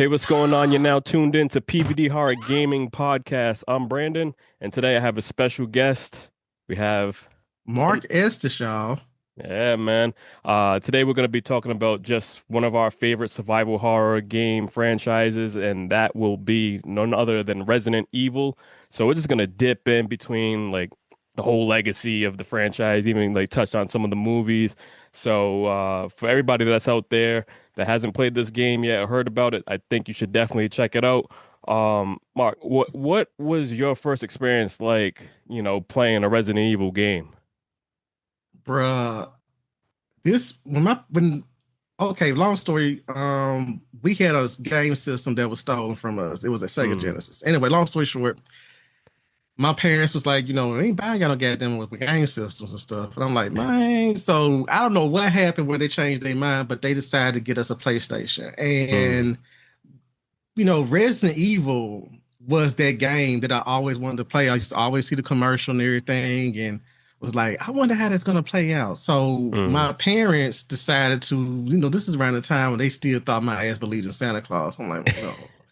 Hey, what's going on? You're now tuned in to PVD Horror Gaming Podcast. I'm Brandon, and today I have a special guest. We have, Mark Estes, y'all. yeah, man. Today we're going to be talking about just one of our favorite survival horror game franchises, and that will be none other than Resident Evil. So we're just going to dip in between like the whole legacy of the franchise, even like touch on some of the movies. So for everybody that's out there that hasn't played this game yet or heard about it, I think you should definitely check it out. Mark, what was your first experience like, playing a Resident Evil game? Bruh. This when my when okay, long story. We had a game system that was stolen from us. It was a Sega Mm, Genesis. Anyway, long story short, my parents was like, ain't buying y'all no goddamn with game systems and stuff. And I'm like, man, so I don't know what happened where they changed their mind, but they decided to get us a PlayStation. mm, And Resident Evil was that game that I always wanted to play. I used to always see the commercial and everything, and was like, I wonder how that's gonna play out. So mm. my parents decided to, this is around the time when they still thought my ass believed in Santa Claus. I'm like,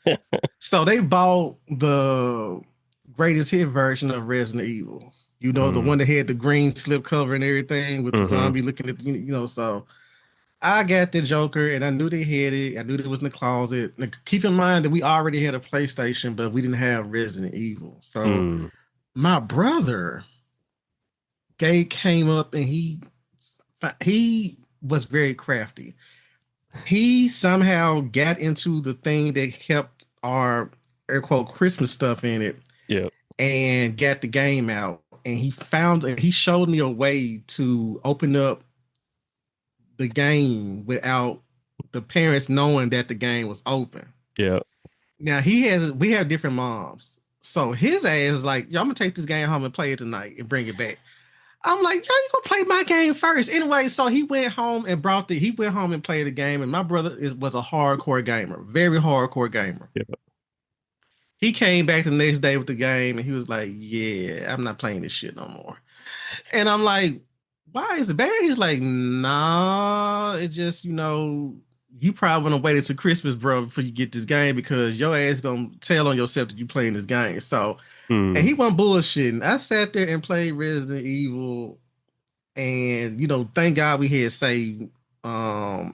no. So they bought the greatest hit version of Resident Evil. The Mm, one that had the green slip cover and everything with the hmm. zombie looking at, so I got the Joker, and I knew they had it. I knew it was in the closet. Now, keep in mind that we already had a PlayStation, but we didn't have Resident Evil. So Mm. my brother, Gay, came up and he was very crafty. He somehow got into the thing that kept our air quote Christmas stuff in it Yep. and got the game out. And he showed me a way to open up the game without the parents knowing that the game was open. Yep. Now we have different moms. So his ass is like, yo, I'm gonna take this game home and play it tonight and bring it back. I'm like, yo, you gonna play my game first. Anyway, so he went home and played the game. And my brother was a hardcore gamer, very hardcore gamer. Yep. He came back the next day with the game and he was like, yeah, I'm not playing this shit no more. And I'm like, why is it bad? He's like, nah, it just, you probably want to wait until Christmas, bro, before you get this game because your ass gonna tell on yourself that you playing this game. So, and Mm. he wasn't bullshitting. I sat there and played Resident Evil, and thank God we had saved. What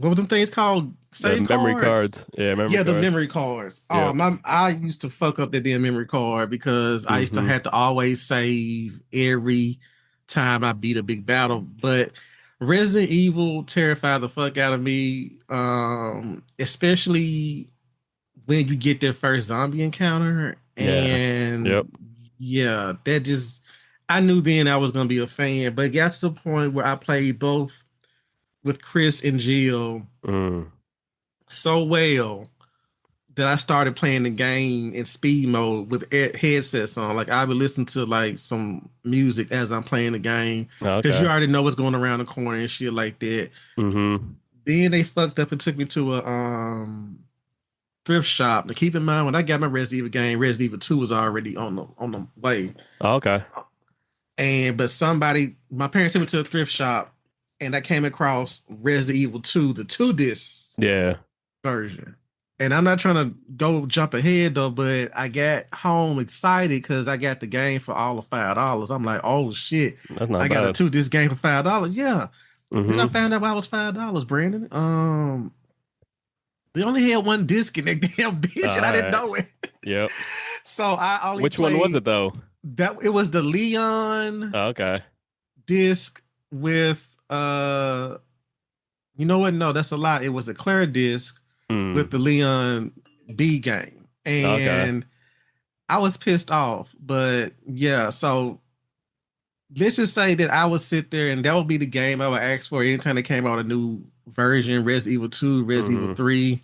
were them things called? The Save memory cards. cards. Yeah, memory Yeah, the cards. memory cards. Oh, Yep. I used to fuck up that damn memory card because I used to Hmm. have to always save every time I beat a big battle. But Resident Evil terrified the fuck out of me. Especially when you get their first zombie encounter. Yeah. And Yep. yeah, that just I knew then I was gonna be a fan, but it got to the point where I played both with Chris and Jill Mm. so well that I started playing the game in speed mode with headsets on. Like I would listen to like some music as I'm playing the game because you Okay. already know what's going around the corner and shit like that. Hmm. Then they fucked up and took me to a thrift shop. Now keep in mind when I got my Resident Evil game, Resident Evil 2 was already on the way. Okay. And but my parents took me to a thrift shop and I came across Resident Evil 2, the two disc Yeah. version. And I'm not trying to go jump ahead though, but I got home excited because I got the game for all of $5. I'm like, oh shit, That's not I got a bad. two disc game for $5. Yeah. Then I Hmm. found out why it was $5, Brandon. They only had one disc in that damn All bitch, and I didn't right. know it. Yep. So I only Which one was played it though? that. It was the Leon Oh, okay. disc with you know what? No, that's a lot. It was a Clara disc with Mm. the Leon B game, Okay. and I was pissed off. But yeah, so let's just say that I would sit there and that would be the game I would ask for anytime they came out a new version, Resident Evil 2, Resident Evil Hmm. 3.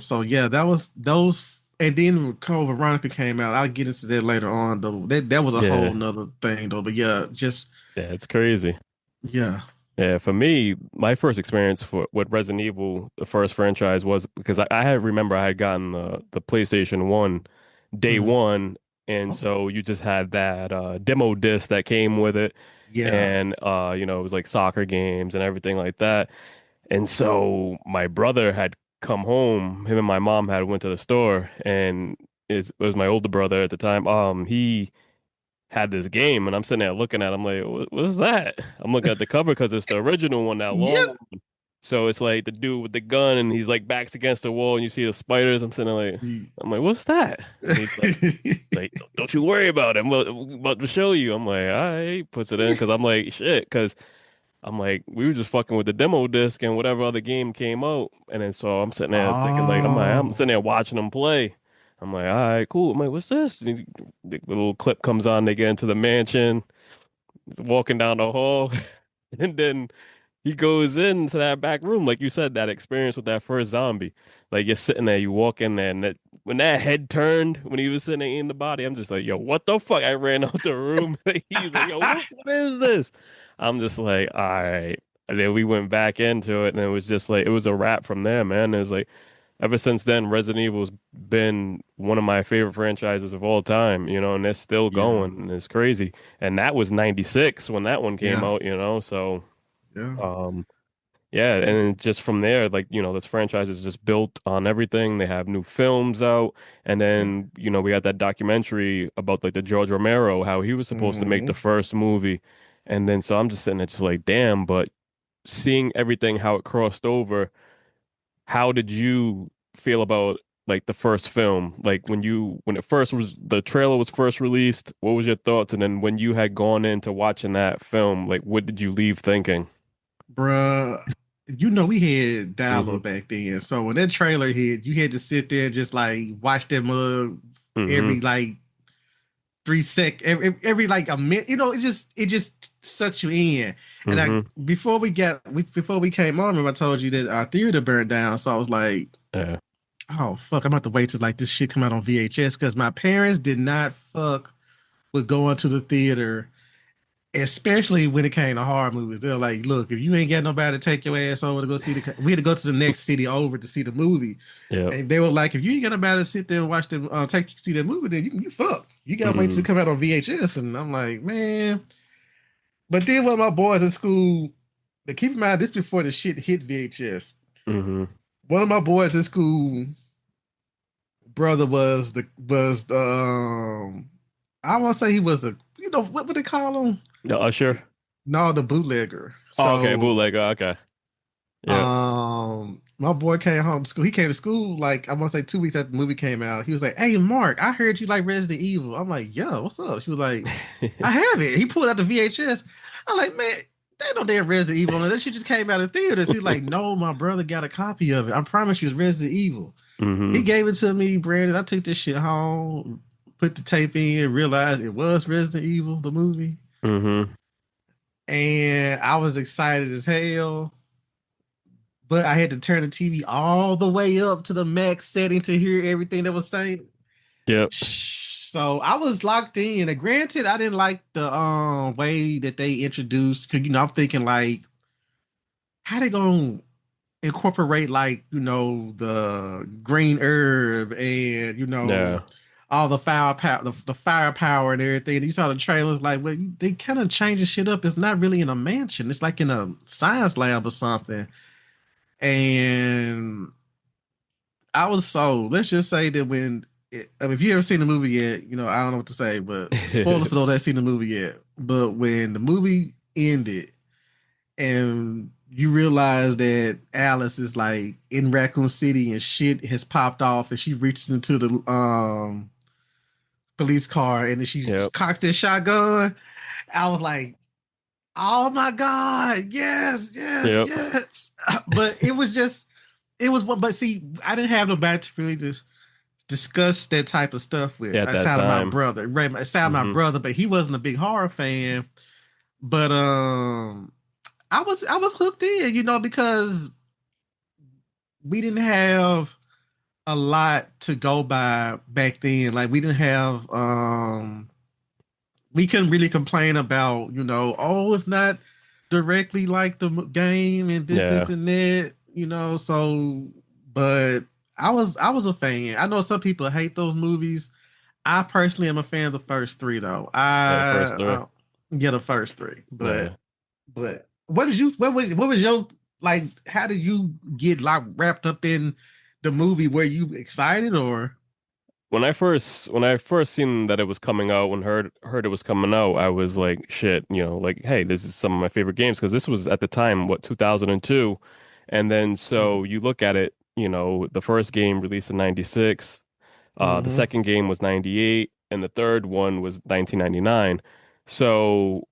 So yeah, that was those, and then Code Veronica came out. I'll get into that later on though. That was a whole Yeah. nother thing though. But yeah, just Yeah, it's crazy. yeah. Yeah, for me, my first experience for with Resident Evil, the first franchise, was because I had remember I had gotten the PlayStation 1 day Mhm. one, and Oh, so you just had that demo disc that came with it, yeah. and it was like soccer games and everything like that. And so my brother had come home, him and my mom had went to the store, and it was my older brother at the time. He had this game, and I'm sitting there looking at him like, what is that? I'm looking at the cover because it's the original one, that long Yeah. one. So it's like the dude with the gun, and he's like backs against the wall, and you see the spiders. I'm like, what's that? And he's like, don't you worry about it. I'm about to show you. I'm like, all right, puts it in because I'm like, shit, because I'm like, we were just fucking with the demo disc and whatever other game came out. And then so I'm sitting there thinking, like, I'm Oh, sitting there watching them play. I'm like, all right, cool. I'm like, what's this? And the little clip comes on, they get into the mansion, walking down the hall, and then he goes into that back room, like you said, that experience with that first zombie. Like you're sitting there, you walk in there, and when that head turned, when he was sitting there eating the body, I'm just like, yo, what the fuck? I ran out the room. He's like, yo, what is this? I'm just like, all right. And then we went back into it, and it was just like, it was a wrap from there, man. It was like, ever since then, Resident Evil's been one of my favorite franchises of all time, and they're still yeah, going, and it's crazy. And that was 96 when that one came yeah, out, so. yeah. Um, yeah, and then just from there, like, this franchise is just built on everything. They have new films out, and Yeah. then, we got that documentary about like the George Romero, how he was supposed to make the Hmm. first movie. And then so I'm just sitting there just like, damn, but seeing everything how it crossed over, how did you feel about like the first film? Like when it first was the trailer was first released, what was your thoughts? And then when you had gone into watching that film, like what did you leave thinking? Bruh, we had Mm-hmm. dial-up back then. So when that trailer hit, you had to sit there and just like watch that mug every Mm-hmm. like 3 sec, every like a minute. It just sucks you in. And I Mm-hmm. before we came on, remember I told you that our theater burned down. So I was like, Yeah. oh fuck, I'm about to wait till like this shit come out on VHS because my parents did not fuck with going to the theater, especially when it came to horror movies. They're like, look, if you ain't got nobody to take your ass over to go see we had to go to the next city over to see the movie. Yep. And they were like, if you ain't got nobody to sit there and watch them, take you see that movie, then you fuck. You gotta wait till it Mm-hmm. come out on VHS. And I'm like, man. But then one of my boys in school, but keep in mind this before the shit hit VHS. Mm-hmm. One of my boys in school, brother was the I want to say he was the what would they call him? The Usher. No, the bootlegger. Oh, okay, So bootleg. Oh, okay. Yep. my boy came home to school. He came to school like I want to say 2 weeks after the movie came out. He was like, "Hey, Mark, I heard you like Resident Evil." I'm like, "Yo, what's up?" She was like, "I have it." He pulled out the VHS. I'm like, "Man, they no damn Resident Evil on it. That shit just came out in theaters." He's like, "No, my brother got a copy of it. I promise you, it's Resident Evil." He Mm-hmm. gave it to me, Brandon. I took this shit home, put the tape in, realized it was Resident Evil, the movie, Mm-hmm. and I was excited as hell. But I had to turn the TV all the way up to the max setting to hear everything that was saying. Yep. So I was locked in. And granted, I didn't like the way that they introduced. Cause I'm thinking like, how they gonna incorporate like the green herb and Yeah. all the firepower, the firepower and everything. You saw the trailers like, well, they kind of changing shit up. It's not really in a mansion. It's like in a science lab or something. And I was sold. Let's just say that I mean, if you ever seen the movie yet, I don't know what to say, but spoilers for those that seen the movie yet. But when the movie ended and you realize that Alice is like in Raccoon City and shit has popped off and she reaches into the police car and then she Yep. cocks this shotgun, I was like, oh my God, yes, yes, Yep. yes. But it was one, but see, I didn't have nobody to really just discuss that type of stuff with At that aside of my time. brother. Right, aside of my Mm-hmm. brother, but he wasn't a big horror fan. But I was hooked in, because we didn't have a lot to go by back then. Like we didn't have we couldn't really complain about, oh, it's not directly like the game and this Yeah. and that, so but I was a fan. I know some people hate those movies. I personally am a fan of the first three though. Yeah, the first three. Yeah, the first three. But Yeah. but what did you what was your like how did you get like wrapped up in the movie? Were you excited or? When I first seen that it was coming out, when heard it was coming out, I was like, shit, like, hey, this is some of my favorite games because this was at the time, what, 2002, and then so you look at it, the first game released in 96, the Mm-hmm. second game was 98, and the third one was 1999. So,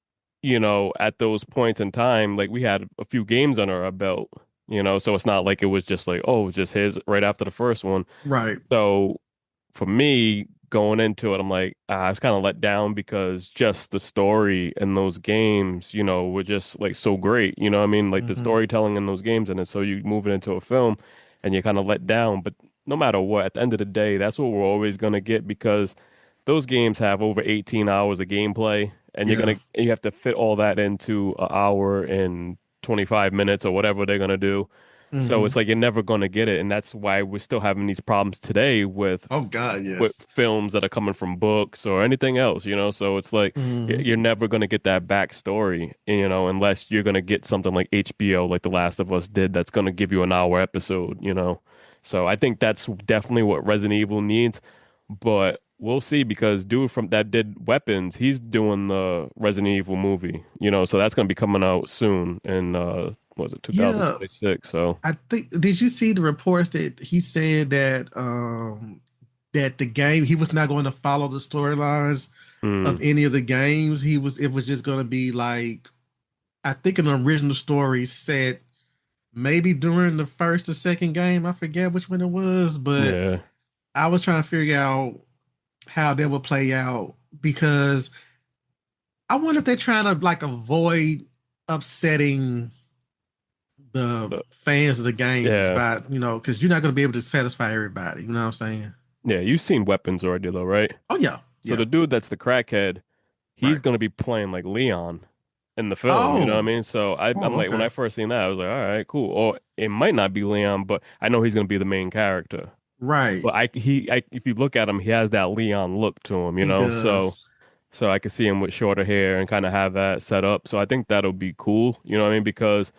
at those points in time, like we had a few games under our belt, so it's not like it was just like, oh, just his right after the first one. Right. So for me, going into it, I'm like, I was kind of let down because just the story in those games, were just like so great. You know what I mean? Like the Mm-hmm. storytelling in those games, and then so you move it into a film and you're kind of let down. But no matter what, at the end of the day, that's what we're always gonna get because those games have over 18 hours of gameplay, and Yeah. you have to fit all that into an hour and 25 minutes or whatever they're gonna do. So Mm-hmm. it's like you're never gonna get it, and that's why we're still having these problems today Oh God, with yes. films that are coming from books or anything else. So it's like Mm-hmm. you're never going to get that backstory, unless you're going to get something like HBO, like The Last of Us did, that's going to give you an hour episode. So I think that's definitely what Resident Evil needs, but we'll see because dude from that did Weapons, he's doing the Resident Evil movie, so that's going to be coming out soon in was it Yeah. 2026? So, I think did you see the reports that he said that the game he was not going to follow the storylines of mm, any of the games. It was just going to be like I think an original story set maybe during the first or second game. I forget which one it was, but yeah, I was trying to figure out how that would play out because I wonder if they're trying to like avoid upsetting the the- fans of the games yeah. by because you're not going to be able to satisfy everybody. You know what I'm saying? Yeah, you've seen Weapons already though, right? Oh yeah, So yeah, the dude that's the crackhead, he's right. gonna be playing like Leon in the film, you know what I Oh, mean? So I'm oh, like, when okay, I first seen that, I was like, all right, cool. Or it might not be Leon, but I know he's gonna be the main character. right. But if you look at him, he has that Leon look to him, you He know? So does. so I could see him with shorter hair and kind of have that set up. So I think that'll be cool, you know what I mean? Because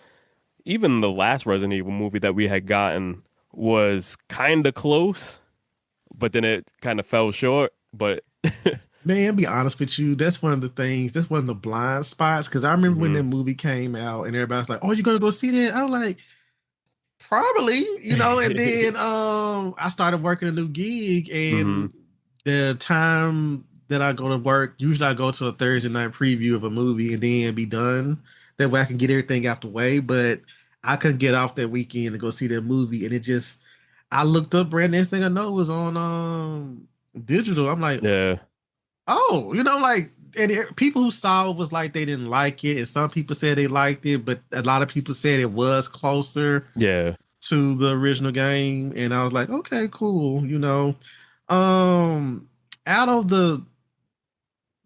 even the last Resident Evil movie that we had gotten was kind of close, but then it kind of fell short. But Man, be honest with you, that's one of the things. That's one of the blind spots. Because I remember when that hmm movie came out, and everybody's like, "Oh, you're gonna go see that?" I was like, "Probably," And then I started working a new gig, hmm and the time that I go to work, usually I go to a Thursday night preview of a movie and then be done. That way I can get everything out the way. But I couldn't get off that weekend to go see that movie, and it just I looked up, brand next thing I know it was on digital. I'm like, Yeah. oh, people who saw it was like they didn't like it, and some people said they liked it, but a lot of people said it was closer Yeah. to the original game, and I was like, okay, cool. Um, out of the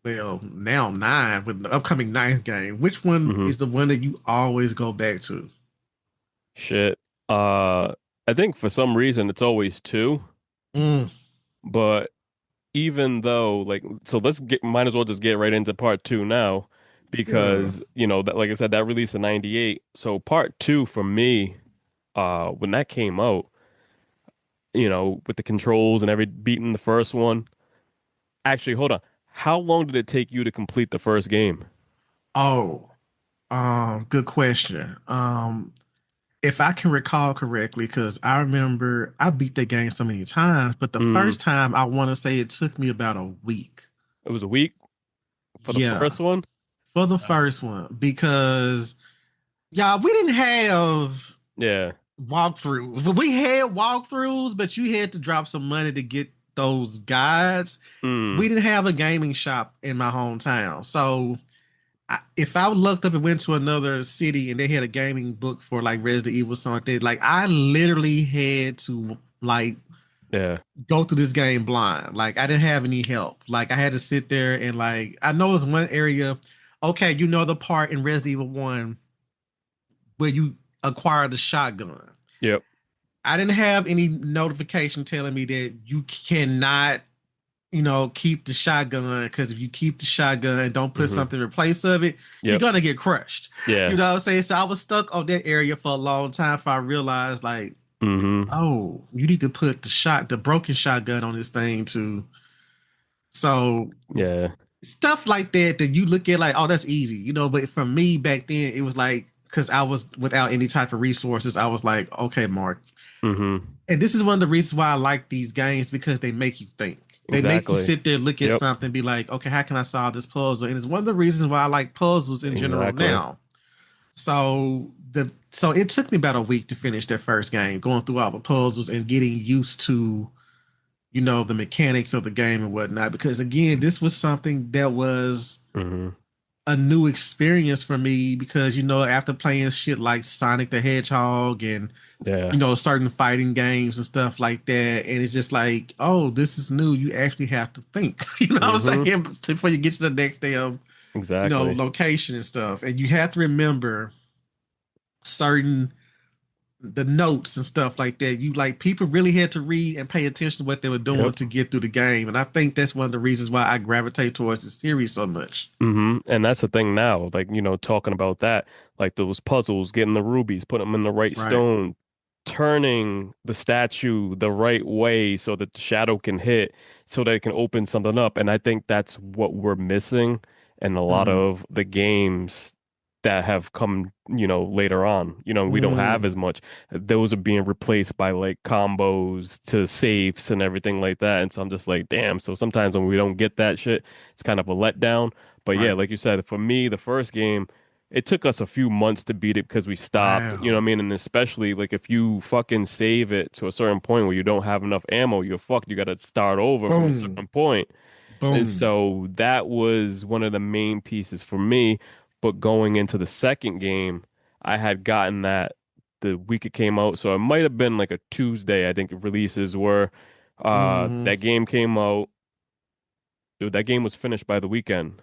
well, now nine with the upcoming ninth game, which one hmm is the one that you always go back to? Shit. I think for some reason it's always two, Mm, but even though so might as well just get right into part two now yeah. because that, like I said, that released in 98. So part two for me, when that came out, with the controls and every beating the first one. Actually, hold on. How long did it take you to complete the first game? Oh, good question. If I can recall correctly, because I remember I beat that game so many times, but the Mm, first time I want to say it took me about a week. it was a week for the Yeah, first one? for the Uh, first one, because yeah, we didn't have yeah. walkthroughs. But we had walkthroughs, but you had to drop some money to get those guides. Mm, We didn't have a gaming shop in my hometown. So if I looked up and went to another city and they had a gaming book for like Resident Evil something, like I literally had to like yeah. go through this game blind. Like I didn't have any help. Like I had to sit there and like I know it's one area. Okay, the part in Resident Evil 1 where you acquire the shotgun. Yep. I didn't have any notification telling me that you cannot. keep the shotgun, because if you keep the shotgun and don't put Hmm. something in place of it, you're Yep. gonna get crushed. You Yeah. know what I'm saying? So I was stuck on that area for a long time before I realized, like, Hmm. oh, you need to put the broken shotgun on this thing too. So Yeah. stuff like that you look at like, oh, that's easy, but for me back then, it was like, because I was without any type of resources, I was like, okay, Mark. Hmm. And this is one of the reasons why I like these games, because they make you think. They make you Exactly. sit there, look at Yep. something, be like, okay, how can I solve this puzzle? And it's one of the reasons why I like puzzles in general Exactly. now. So it took me about a week to finish that first game, going through all the puzzles and getting used to, the mechanics of the game and whatnot. Because again, this was something that was Hmm. a new experience for me, because after playing shit like Sonic the Hedgehog and Yeah. certain fighting games and stuff like that. And it's just like, oh, this is new. You actually have to think, what I'm Hmm. saying, before you get to the next damn, Exactly. location and stuff. And you have to remember certain the notes and stuff like that. You like people really had to read and pay attention to what they were doing Yep. to get through the game. And I think that's one of the reasons why I gravitate towards the series so much. And that's the thing now, like, talking about that, like those puzzles, getting the rubies, putting them in the right Right. stone, turning the statue the right way so that the shadow can hit, so that it can open something up. And I think that's what we're missing in a lot Mm-hmm. of the games that have come, later on. We don't have as Mm. much. Those are being replaced by like combos to safes and everything like that. And so I'm just like, damn. So sometimes when we don't get that shit, it's kind of a letdown. But yeah, Right. like you said, for me, the first game, it took us a few months to beat it because we stopped, you know what I Wow. mean? And especially like if you fucking save it to a certain point where you don't have enough ammo, you're fucked. You got to start over from a Boom. certain point. And Boom. so that was one of the main pieces for me. But going into the second game, I had gotten that the week it came out. So it might have been like a Tuesday, I think releases were. Mm-hmm. That game came out. Dude, that game was finished by the weekend.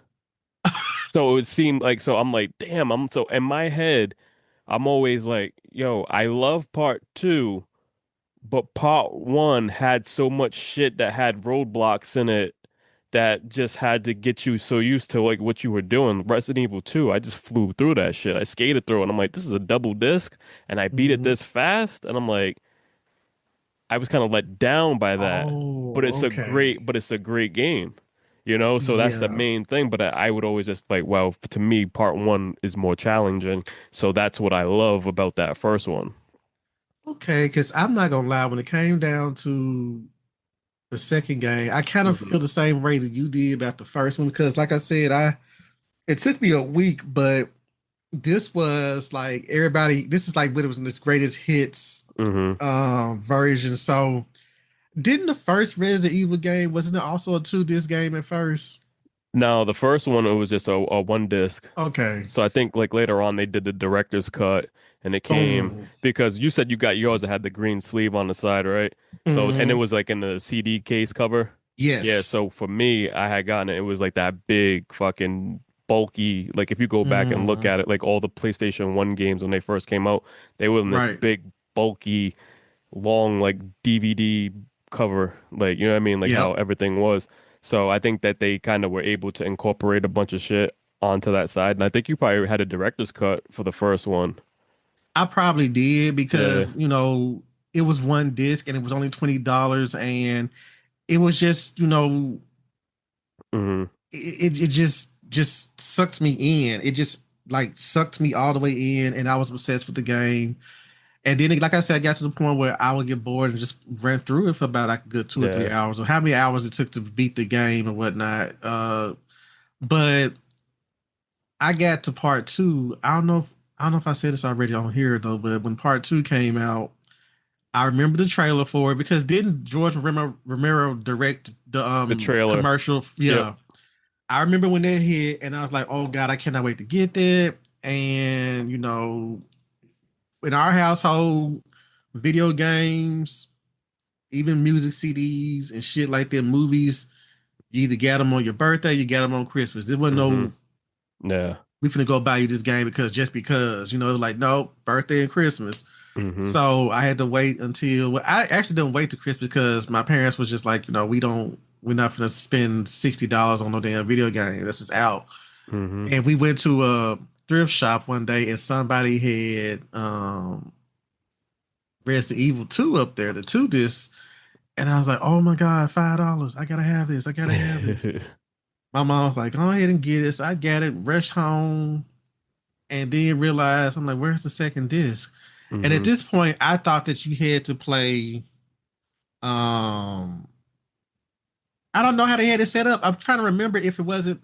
So it seemed like, so I'm like, damn, I'm so in my head, I'm always like, yo, I love part two, but part one had so much shit that had roadblocks in it that just had to get you so used to like what you were doing. Resident Evil 2, I just flew through that shit. I skated through it, and I'm like, this is a double disc, and I beat it Mm-hmm. this fast, and I'm like, I was kind of let down by that. But Oh, it's a okay. great game. So that's the Yeah. main thing. But I would always just like, well, to me, part one is more challenging. So that's what I love about that first one. Okay, because I'm not gonna lie, when it came down to the second game, I kind of Hmm. feel the same way that you did about the first one. Because like I said, I it took me a week, but this was like everybody, this is like what it was in this greatest hits Hmm. version. So didn't the first Resident Evil game, wasn't it also a 2 disc game at first? Now, the first one, it was just a one disc. Okay. So I think like later on they did the director's cut and it came Boom. because you said you got yours that had the green sleeve on the side, right? So and it Hmm. was like in the CD case cover. Yeah, Yes. so for me, I had gotten it. It was like that big fucking bulky, like if you go back and look Hmm. at it, like all the PlayStation 1 games when they first came out, they were in this Right. big bulky long like DVD cover, like you know what I mean, like how Yep. everything was. So I think that they kind of were able to incorporate a bunch of shit onto that side, and I think you probably had a director's cut for the first one. I probably did, Yeah. because, it was 1 disc and it was only $20, and it was just, Hmm. it just sucked me in. It just like sucked me all the way in, and I was obsessed with the game. And then, like I said, I got to the point where I would get bored and just ran through it for about like a good 2 or 3 Yeah. hours, or how many hours it took to beat the game and whatnot. But I got to part two. I don't know if I said this already on here though, but when part two came out, I remember the trailer for it, because didn't George Romero direct the The trailer. commercial? Yep. Yeah. I remember when that hit, and I was like, "Oh God, I cannot wait to get that." And in our household, video games, even music CDs and shit like that, movies, you either got them on your birthday, you got them on Christmas. There wasn't Hmm. no, Yeah. we finna go buy you this game because just because, like, no, birthday and Christmas. Hmm. So I had to wait until, well, I actually didn't wait to Christmas, because my parents was just like, we don't. we're not gonna spend $60 on no damn video game. This is out. Hmm. And we went to a thrift shop one day, and somebody had Resident Evil 2 up there, the two discs. And I was like, oh my God, $5. I gotta have this. I gotta have this. My mom was like, go ahead and get it. So I got it, rushed home, and then realized I'm like, where's the second disc? And at Hmm. this point, I thought that you had to play um I don't know how they had it set up. I'm trying to remember if it wasn't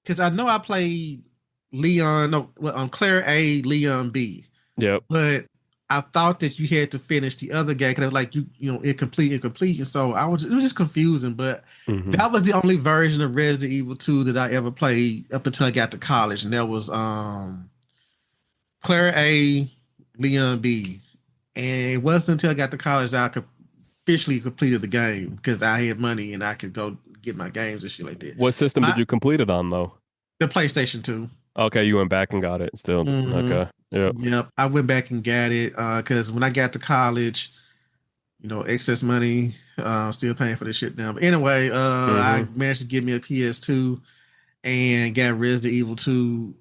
because I know I played Leon, no, well, Claire A, Leon B, Yep. but I thought that you had to finish the other game because like incomplete, and so it was just confusing. But Hmm. that was the only version of Resident Evil 2 that I ever played up until I got to college, and that was Claire A, Leon B, and it wasn't until I got to college that I could officially completed the game because I had money and I could go get my games and shit like that. What system did My you complete it on though? The PlayStation 2. Okay, you went back and got it still. Hmm. Okay. Yep. Yep, I went back and got it because when I got to college, excess money, still paying for this shit now. But anyway, I Hmm. managed to get me a PS2 and got Resident Evil 2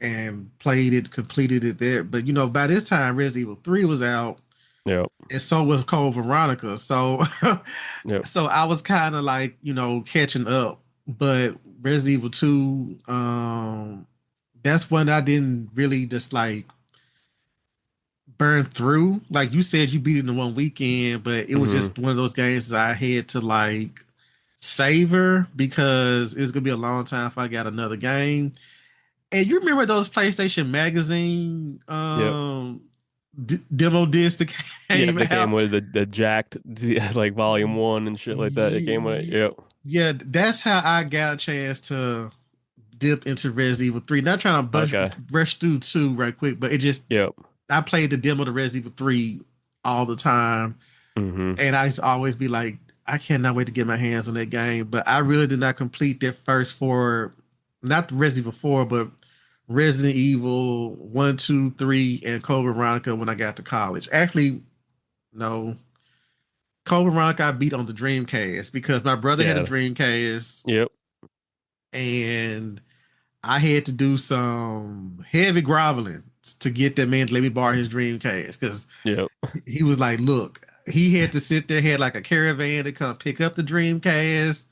and played it, completed it there. But by this time Resident Evil 3 was out Yep. and so was Code Veronica. So Yep. so I was kind of like, catching up. But Resident Evil 2, that's one I didn't really just like burn through. Like you said, you beat it in one weekend, but it was Hmm. just one of those games that I had to like savor because it's gonna be a long time if I got another game. And you remember those PlayStation Magazine Yep. demo discs that Yeah, came the game out? with the jacked like volume one and shit like that. The game with it. Yep. Yeah, that's how I got a chance to dip into Resident Evil 3. Not trying to Okay. rush through 2 right quick, but it just Yep. I played the demo to Resident Evil 3 all the time. Hmm. And I used to always be like, I cannot wait to get my hands on that game. But I really did not complete that first four, not the Resident Evil 4, but Resident Evil 1, 2, 3, and Code Veronica when I got to college. Actually, no. Code Veronica I beat on the Dreamcast because my brother had a Yeah. Dreamcast Yep. and I had to do some heavy groveling to get that man to let me borrow his Dreamcast because Yep. he was like, look, he had to sit there, had like a caravan to come pick up the Dreamcast.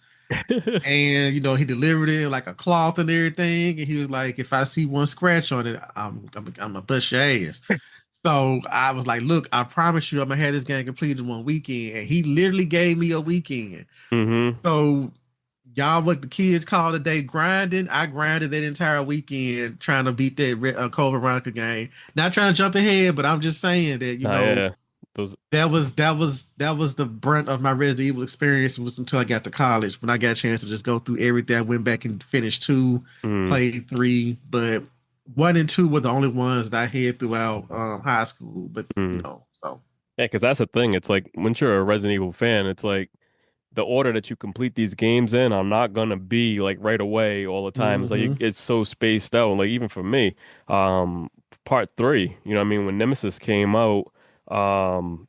And he delivered it in like a cloth and everything. And he was like, if I see one scratch on it, I'm gonna bust your ass. So I was like, look, I promise you I'm gonna have this game completed in one weekend. And he literally gave me a weekend. Hmm. So y'all, what the kids call today grinding, I grinded that entire weekend trying to beat that Code Veronica game. Not trying to jump ahead, but I'm just saying that Nah, yeah. Those. that was the brunt of my Resident Evil experience was until I got to college when I got a chance to just go through everything. I went back and finished 2, Mm, played 3, but 1 and 2 were the only ones that I had throughout high school. But mm. so Yeah, because that's the thing. It's like once you're a Resident Evil fan, it's like the order that you complete these games in are not gonna be like right away all the time. It's like hmm it's so spaced out. Like even for me, part three, you know what I mean, when Nemesis came out, um,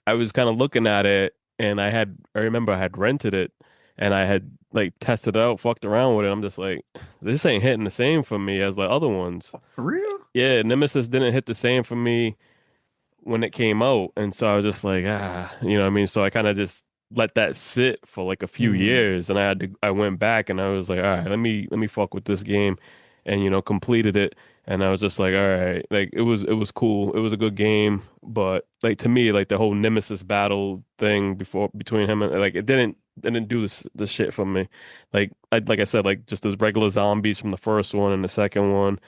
I was kind of looking at it and I remember I had rented it and I had like tested it out, fucked around with it. I'm just like, this ain't hitting the same for me as the other ones. for real. Yeah, Nemesis didn't hit the same for me when it came out. And so I was just like, you know what I mean? So I kind of just let that sit for like a few Mm. years and I went back and I was like, all right, let me fuck with this game and completed it. And I was just like, all right, like it was cool. It was a good game, but like to me, like the whole Nemesis battle thing before between him and like it didn't do this shit for me. Like I said, like just those regular zombies from the first one and the second one.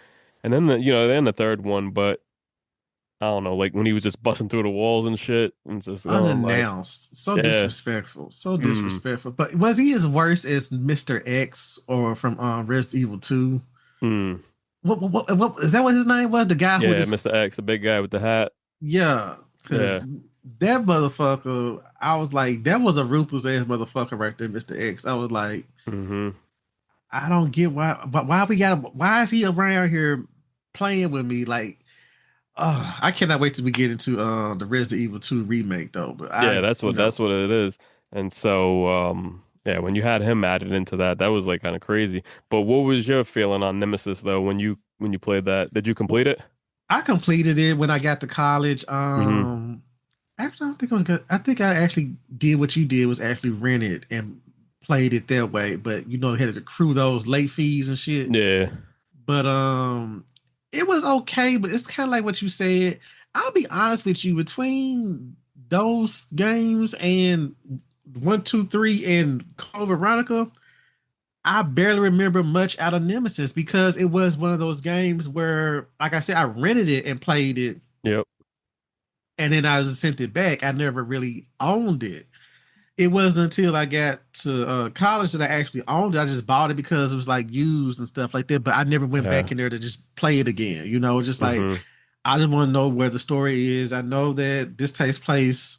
And then then the third one, but I don't know, like when he was just busting through the walls and shit, and just going like, Unannounced, so yeah, disrespectful, so mm, disrespectful. But was he as worse as Mr. X or from Resident Evil 2? mm, What is that? What his name was? The guy who yeah, just Mr. X, the big guy with the hat, yeah, because yeah, that motherfucker. I was like, that was a ruthless ass motherfucker right there, Mr. X. I was like, hmm, I don't get why, but why is he around here playing with me? Like, I cannot wait till we get into the Resident Evil 2 remake though. But yeah, that's what it is. And so, yeah, when you had him added into that, that was like kind of crazy. But what was your feeling on Nemesis though when you played that? Did you complete it? I completed it when I got to college. Hmm. Actually, I don't think I was good. I think I actually did what you did was actually rent it and played it that way. But had to accrue those late fees and shit. Yeah. But it was okay. But it's kind of like what you said. I'll be honest with you. Between those games and 1, 2, 3 and Code Veronica, I barely remember much out of Nemesis because it was one of those games where, like I said, I rented it and played it, Yep. and then I just sent it back. I never really owned it. It wasn't until I got to college that I actually owned it. I just bought it because it was like used and stuff like that. But I never went Yeah. back in there to just play it again. Just like Hmm. I just want to know where the story is. I know that this takes place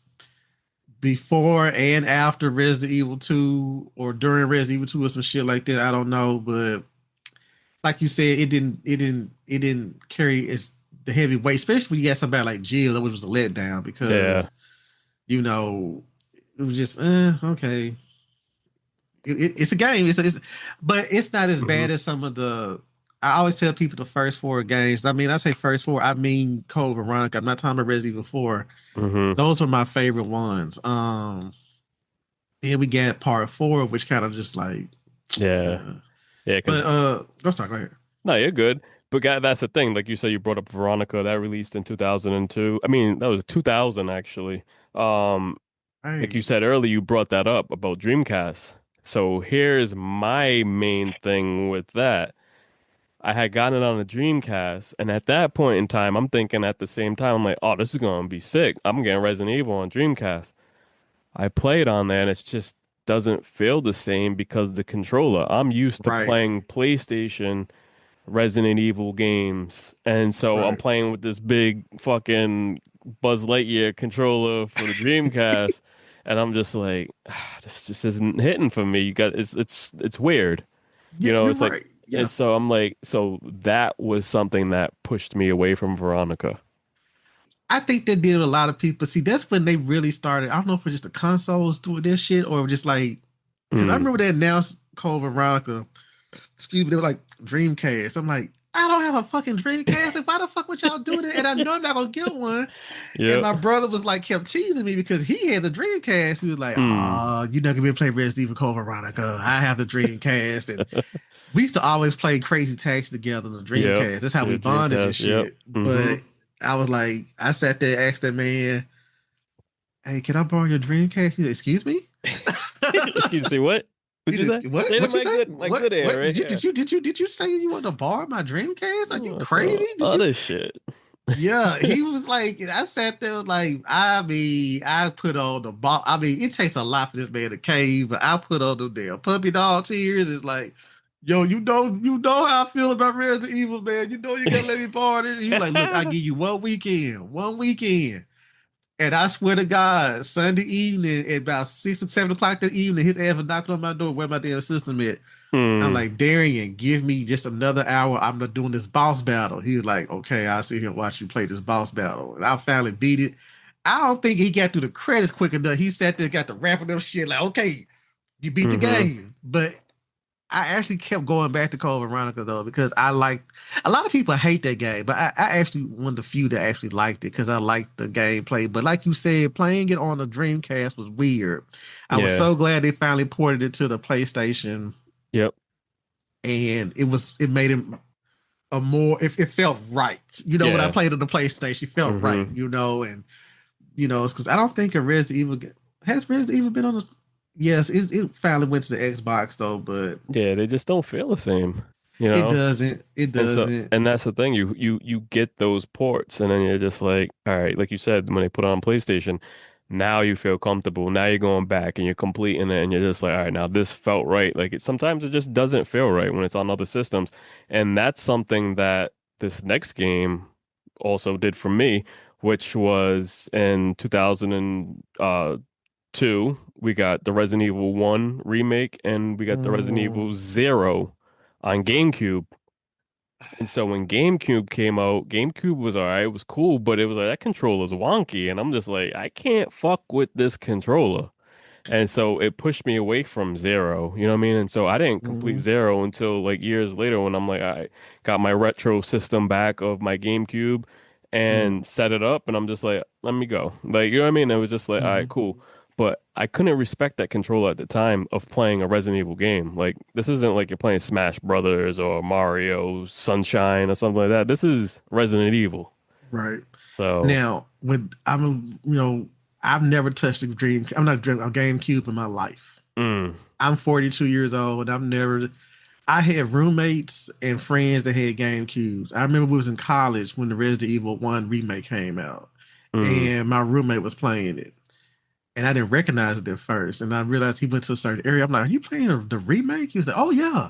before and after Resident Evil 2 or during Resident Evil 2 or some shit like that. I don't know, but like you said, it didn't carry as the heavy weight, especially when you got somebody like Jill, which was a letdown Yeah. because you know it was just okay. It's a game. But it's not as Hmm. bad as some of the. I always tell people the first four games. I mean, I say first four. I mean, Code Veronica. I'm not talking about Resident Evil 4. Hmm. Those were my favorite ones. Then we got part four, which kind of just like, Yeah. uh, Yeah, because but go sorry, go ahead. no, you're good. But that's the thing. Like you said, you brought up Veronica that released in 2002. I mean, that was 2000 actually. Um, like you Hey, said earlier, you brought that up about Dreamcast. So here's my main thing with that. I had gotten it on the Dreamcast, and at that point in time, I'm thinking at the same time, I'm like, oh, this is gonna be sick. I'm getting Resident Evil on Dreamcast. I play it on there, and it just doesn't feel the same because the controller. I'm used to right, playing PlayStation Resident Evil games. And so I'm right. playing with this big fucking Buzz Lightyear controller for the Dreamcast. And I'm just like, this just isn't hitting for me. You got it's weird. Yeah, you're It's like right. and Yeah. so I'm like, so that was something that pushed me away from Veronica. I think they did with a lot of people. See, that's when they really started. I don't know if it's just the consoles doing this shit or just like, because I Mm. remember they announced Code Veronica. Excuse me, they were like Dreamcast. I'm like, I don't have a fucking Dreamcast. Like, why the fuck would y'all do that? And I know I'm not gonna get one. And Yeah. my brother was like, kept teasing me because he had the Dreamcast. He was like, Mm. "Oh, you're not gonna be play Resident Evil Code Veronica. I have the Dreamcast." And we used to always play Crazy Taxi together on the Yep. Dreamcast. That's how we Yeah, bonded and Dreamcast. Yep. shit. Hmm. But I was like, I sat there, asked that man, "Hey, can I borrow your Dreamcast?" He said, "Excuse me." Excuse me, what? What'd He you just say? Say it in what you say? my good air What right here. did you say you want to borrow my Dreamcast? Are you So crazy? Did you? other shit. Yeah, he was like, I sat there like, I mean, I put on the ball. I mean, it takes a lot for this man to cave, but I put on the damn puppy dog tears. It's like, yo, you know how I feel about Resident Evil, man. You know you gotta let me borrow this. He was like, look, I give you one weekend. And I swear to God, Sunday evening at about 6 or 7 o'clock that evening, his ass was knocking on my door where my damn system at. I'm Hmm. like, Darian, give me just another hour. I'm not doing this boss battle. He was like, okay, I'll sit here and watch you play this boss battle. And I finally beat it. I don't think he got through the credits quick enough. He sat there, got the wrapping up shit, like, okay, you beat the Hmm. game. But I actually kept going back to Code Veronica though, because I like a lot of people hate that game, but I actually one of the few that actually liked it because I liked the gameplay. But like you said, playing it on the Dreamcast was weird. I was Yeah. so glad they finally ported it to the PlayStation, Yep. and it made it a more it felt right. When I Yeah. played on the PlayStation, it felt right. Hmm. And it's because I don't think a Resident Evil has Resident Evil been on the. Yes, it finally went to the Xbox though, but Yeah, they just don't feel the same, you it know? doesn't. It And so doesn't. and that's the thing, you get those ports and then you're just like, all right, like you said, when they put it on PlayStation, now you feel comfortable. Now you're going back and you're completing it and you're just like, all right, now this felt right. Like sometimes it just doesn't feel right when it's on other systems. And that's something that this next game also did for me, which was in 2002, we got the Resident Evil 1 remake and we got the Resident Mm, Evil 0 on GameCube. And so when GameCube came out, GameCube was all right, it was cool, but it was like that controller's wonky, and I'm just like, I can't fuck with this controller. And so it pushed me away from Zero, you know what I mean? And so I didn't complete Hmm. Zero until like years later when I'm like, I got my retro system back of my GameCube Hmm. and set it up, and I'm just like, let me go. Like, you know what I mean? It was just like, all right, Hmm. cool. But I couldn't respect that controller at the time of playing a Resident Evil game. Like, this isn't like you're playing Smash Brothers or Mario Sunshine or something like that. This is Resident Evil. Right. So, Now, with I've never touched a dream. I'm not a GameCube in my life. mm, I'm 42 years old, and I've never. I had roommates and friends that had GameCubes. I remember we was in college when the Resident Evil 1 remake came out, mm. and my roommate was playing it, and I didn't recognize it at first. And I realized he went to a certain area. I'm like, "Are you playing the remake?" He was like, "Oh yeah,"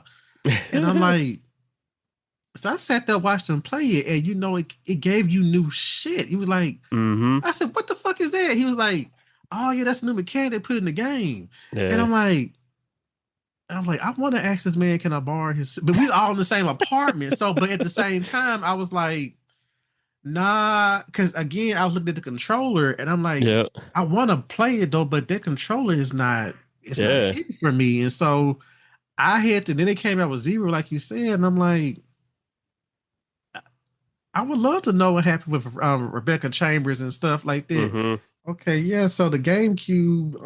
and I'm like. So I sat there, watched him play it, and it gave you new shit. He was like, hmm I said, what the fuck is that? He was like, oh yeah, that's a new mechanic they put in the game. And Yeah. I'm like, I want to ask this man, can I borrow his? But we all in the same apartment. So, but at the same time, I was like, nah, because again, I was looking at the controller, and I'm like, Yeah. I want to play it though, but that controller it's not Yeah. hitting for me. And so I had to. Then it came out with Zero, like you said, and I'm like, I would love to know what happened with Rebecca Chambers and stuff like that. hmm Okay, yeah. So the GameCube,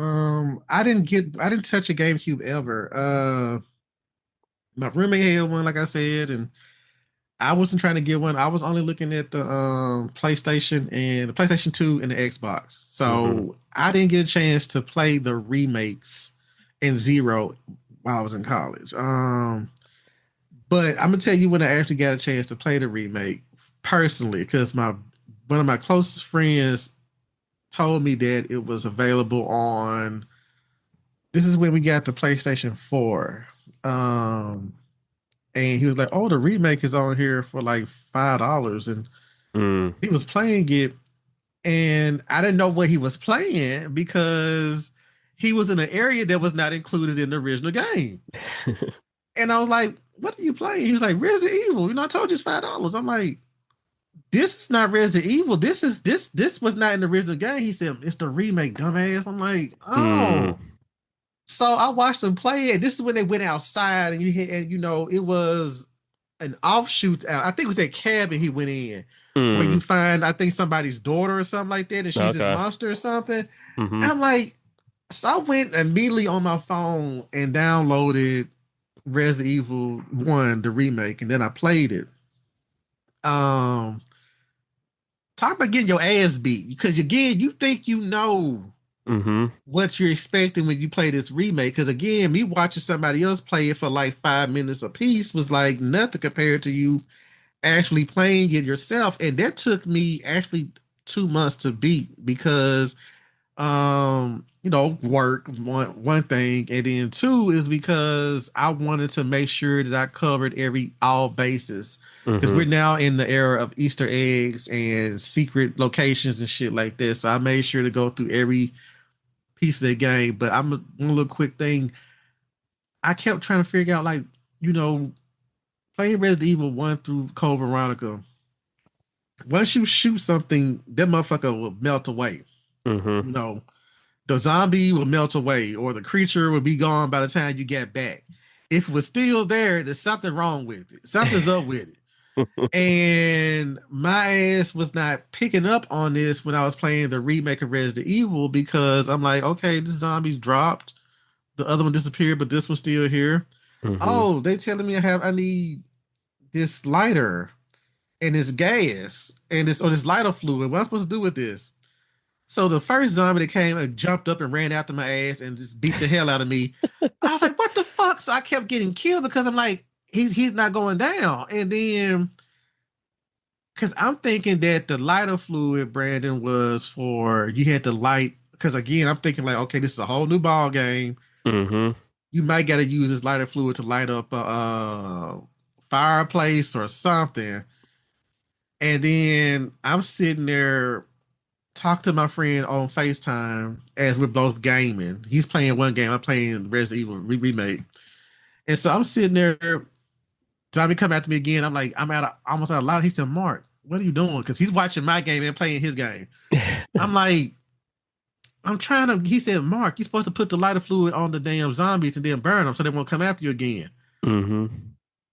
I didn't touch a GameCube ever. My roommate had one, like I said, and I wasn't trying to get one. I was only looking at the PlayStation and the PlayStation 2 and the Xbox. hmm So I didn't get a chance to play the remakes in Zero while I was in college. But I'm gonna tell you when I actually got a chance to play the remake personally, because my one of my closest friends told me that it was available on. This is when we got the PlayStation 4. Um, and he was like, "Oh, the remake is on here for like $5." And Mm. he was playing it, and I didn't know what he was playing because he was in an area that was not included in the original game. And I was like, "What are you playing?" He was like, "Resident Evil." I told you it's $5. I'm like, "This is not Resident Evil. This was not in the original game." He said, "It's the remake, dumbass." I'm like, Mm. "Oh." So I watched them play it. This is when they went outside, and it was an offshoot out. I think it was that cabin he went in where you Mm. find, I think, somebody's daughter or something like that, and she's this Okay. monster or something. hmm I'm like, so I went immediately on my phone and downloaded Resident Evil 1, the remake, and then I played it. Um, Talk about getting your ass beat because again, you think you know hmm what you're expecting when you play this remake. Because again, me watching somebody else play it for like 5 minutes a piece was like nothing compared to you actually playing it yourself. And that took me actually 2 months to beat because work one thing, and then two is because I wanted to make sure that I covered every all bases. Because hmm we're now in the era of Easter eggs and secret locations and shit like this. So I made sure to go through every piece of the game. But one little quick thing. I kept trying to figure out, like, you know, playing Resident Evil 1 through Code Veronica. Once you shoot something, that motherfucker will melt away. hmm You know, the zombie will melt away, or the creature will be gone by the time you get back. If it was still there, there's something wrong with it. Something's up with it. And my ass was not picking up on this when I was playing the remake of Resident Evil because I'm like, okay, this zombie's dropped. The other one disappeared, but this one's still here. hmm Oh, they telling me I need this lighter and this gas and this lighter fluid. What am I supposed to do with this? So the first zombie that came and jumped up and ran after my ass and just beat the hell out of me. I was like, what the fuck? So I kept getting killed because I'm like, he's not going down. And then because I'm thinking that the lighter fluid, Brandon, was for you had to light. Because again, I'm thinking like, okay, this is a whole new ball game. hmm You might got to use this lighter fluid to light up a fireplace or something. And then I'm sitting there talking to my friend on FaceTime as we're both gaming. He's playing one game, I'm playing Resident Evil remake. And so I'm sitting there, zombie come after me again. I'm like, almost out of loud. He said, Mark, what are you doing? Because he's watching my game and playing his game. I'm like, I'm trying to. He said, Mark, you're supposed to put the lighter fluid on the damn zombies and then burn them so they won't come after you again. Mm-hmm.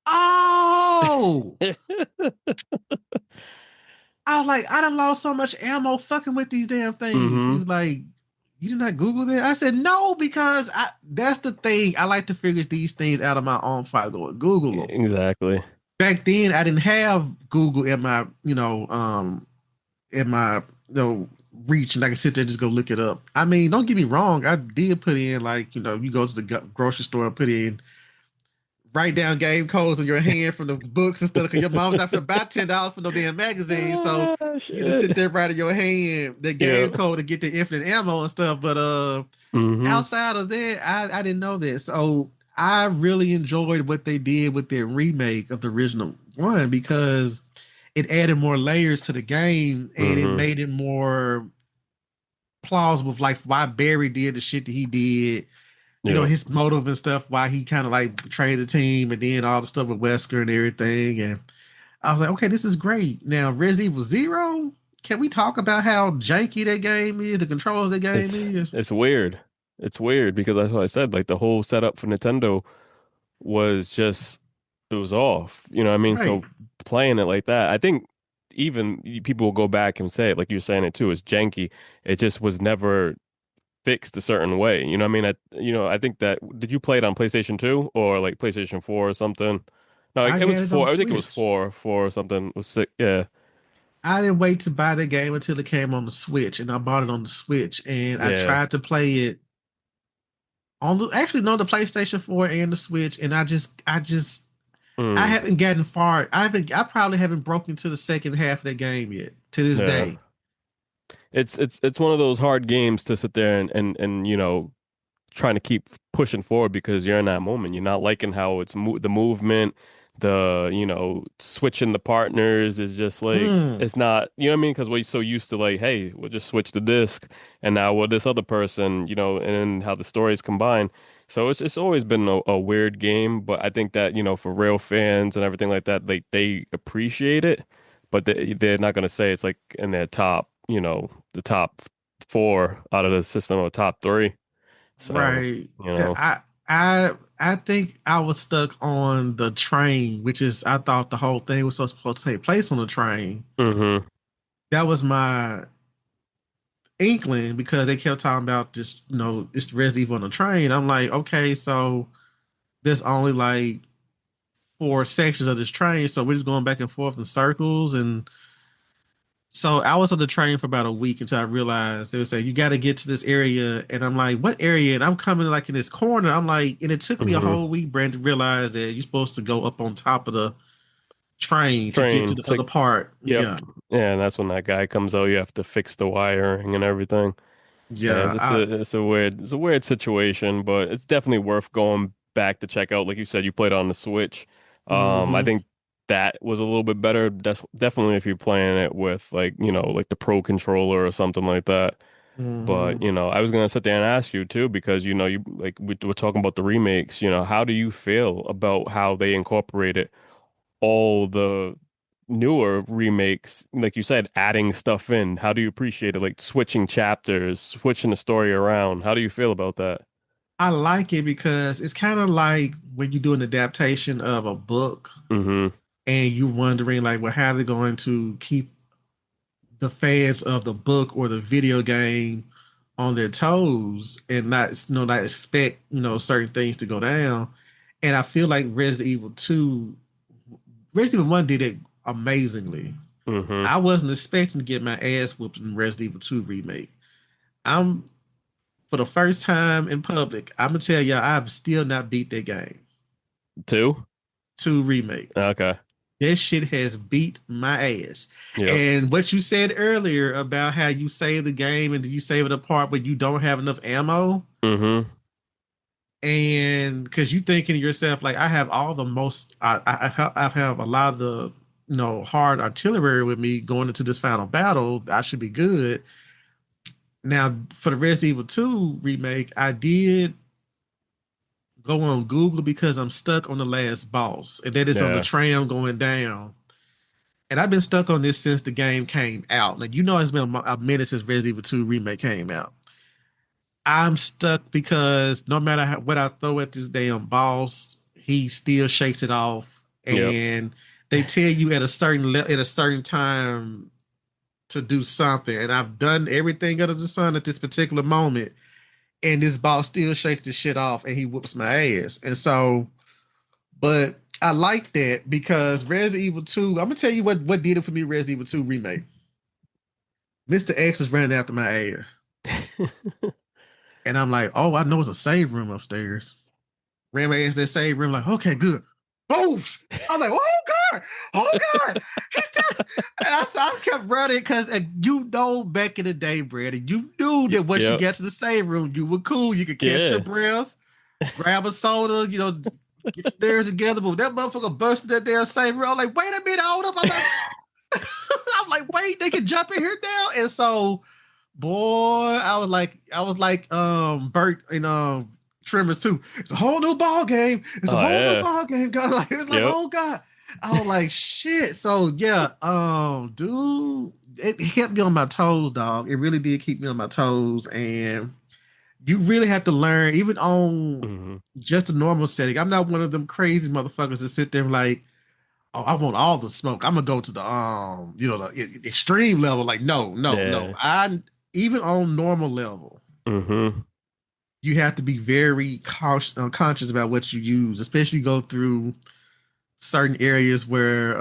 Oh, I was like, I done lost so much ammo fucking with these damn things. He Mm-hmm. was like, you did not Google that? I said, no, because that's the thing. I like to figure these things out of my own file. Go Google them. Exactly. Back then, I didn't have Google in my, in my, reach, and I can sit there and just go look it up. I mean, don't get me wrong. I did put in, like, you go to the grocery store and put in, write down game codes in your hand from the books and stuff because your mom's not for about $10 for no damn magazine. So Ah, you just sit shit. there writing your hand the Yeah. game code to get the infinite ammo and stuff. But Mm-hmm. outside of that, I didn't know this. So I really enjoyed what they did with their remake of the original one because it added more layers to the game and it Mm-hmm. made it more plausible, like why Barry did the shit that he did, Yeah. his motive and stuff, why he kind of like betrayed the team and then all the stuff with Wesker and everything. And I was like, okay, this is great. Now, Resident Evil Zero, can we talk about how janky that game is, the controls that game It's is? it's weird. It's weird because that's what I said. Like the whole setup for Nintendo was just it was off. You know what I mean? Right. So playing it like that, I think even people will go back and say it, like you're saying it too, it's janky. It just was never fixed a certain way. You know what I mean? I think that did you play it on PlayStation 2 or like PlayStation 4 or something? No, like, I it was got it on 4. I think it was Switch. 4 or something. It was sick. Yeah. I didn't wait to buy the game until it came on the Switch, and I bought it on the Switch, and I Yeah. tried to play it on the actually no the PlayStation 4 and the Switch, and I Mm. haven't gotten far. I probably haven't broken to the second half of the game yet to this Yeah. day. It's one of those hard games to sit there and trying to keep pushing forward because you're in that moment. You're not liking how it's mo the movement, the switching the partners is just like Mm, it's not, you know what I mean? Because we're so used to like, hey, we'll just switch the disc, and now with this other person, and then how the stories combine. So it's always been a weird game, but I think that for real fans and everything like that, they appreciate it, but they're not gonna say it's like in their top, the top four out of the system or top three. So, right. you know, I think I was stuck on the train, which is I thought the whole thing was supposed to take place on the train. hmm That was my inkling because they kept talking about this, it's Resident Evil on the train. I'm like, okay, so there's only like four sections of this train, so we're just going back and forth in circles. And so I was on the train for about a week until I realized they were saying you got to get to this area, and I'm like, what area? And I'm coming like in this corner. I'm like, and it took me a hmm whole week, Brand, to realize that you're supposed to go up on top of the train to get to train the to, other part. yep. Yeah, Yeah, and that's when that guy comes out. You have to fix the wiring and everything. Yeah, yeah. it's a weird situation, but it's definitely worth going back to check out. Like you said, you played on the Switch. I Hmm. think that was a little bit better. Definitely if you're playing it with like, like the Pro controller or something like that. But, Hmm. I was gonna sit there and ask you too, because you like we were talking about the remakes, how do you feel about how they incorporated all the newer remakes, like you said, adding stuff in? How do you appreciate it? Like switching chapters, switching the story around. How do you feel about that? I like it because it's kind of like when you do an adaptation of a book Mm-hmm. and you're wondering like, well, how are they going to keep the fans of the book or the video game on their toes and not expect certain things to go down. And I feel like Resident Evil 1 did it amazingly. Mm-hmm. I wasn't expecting to get my ass whooped in Resident Evil 2 remake. I'm For the first time in public, I'm gonna tell y'all I've still not beat that game. Two? 2 remake. Okay. That shit has beat my ass. Yep. And what you said earlier about how you save the game and you save it apart, but you don't have enough ammo, Mm-hmm. and because you thinking to yourself like, I have all the most, I have a lot of the hard artillery with me going into this final battle. I should be good. Now for the Resident Evil 2 remake, I did go on Google because I'm stuck on the last boss, and that is on the Yeah. tram going down. And I've been stuck on this since the game came out. Like, it's been a minute since Resident Evil 2 remake came out. I'm stuck because no matter what I throw at this damn boss, he still shakes it off. Yep. And they tell you at a at a certain time to do something, and I've done everything under the sun at this particular moment, and this boss still shakes the shit off, and he whoops my ass. And so, but I like that because Resident Evil 2. I'm gonna tell you what did it for me. Resident Evil 2 remake. Mr. X is running after my ass, and I'm like, oh, I know it's a save room upstairs. Ran my ass to that save room, like, okay, good. Boof! I'm like, oh God, oh God, he's still. I kept running because you know back in the day, Brandon, you knew that once you Yep. get to the save room, you were cool. You could catch your Yeah. breath, grab a soda, get your nerves together. But that motherfucker busted that damn save room. I'm like, wait a minute, hold up. I'm like, I'm like, wait, they can jump in here now. And so, boy, I was like, Bert in Tremors too. It's a whole new ball game. It's a Oh whole new yeah. ball game. God, like it's like, Yep. oh God. I was like, shit. So yeah, dude, it kept me on my toes, dog. It really did keep me on my toes, and you really have to learn, even on Hmm. just a normal setting. I'm not one of them crazy motherfuckers that sit there and like, oh, I want all the smoke. I'm gonna go to the the extreme level. Like, no, no, no. Yeah. I even on normal level, Hmm. you have to be very conscious about what you use, especially go through certain areas where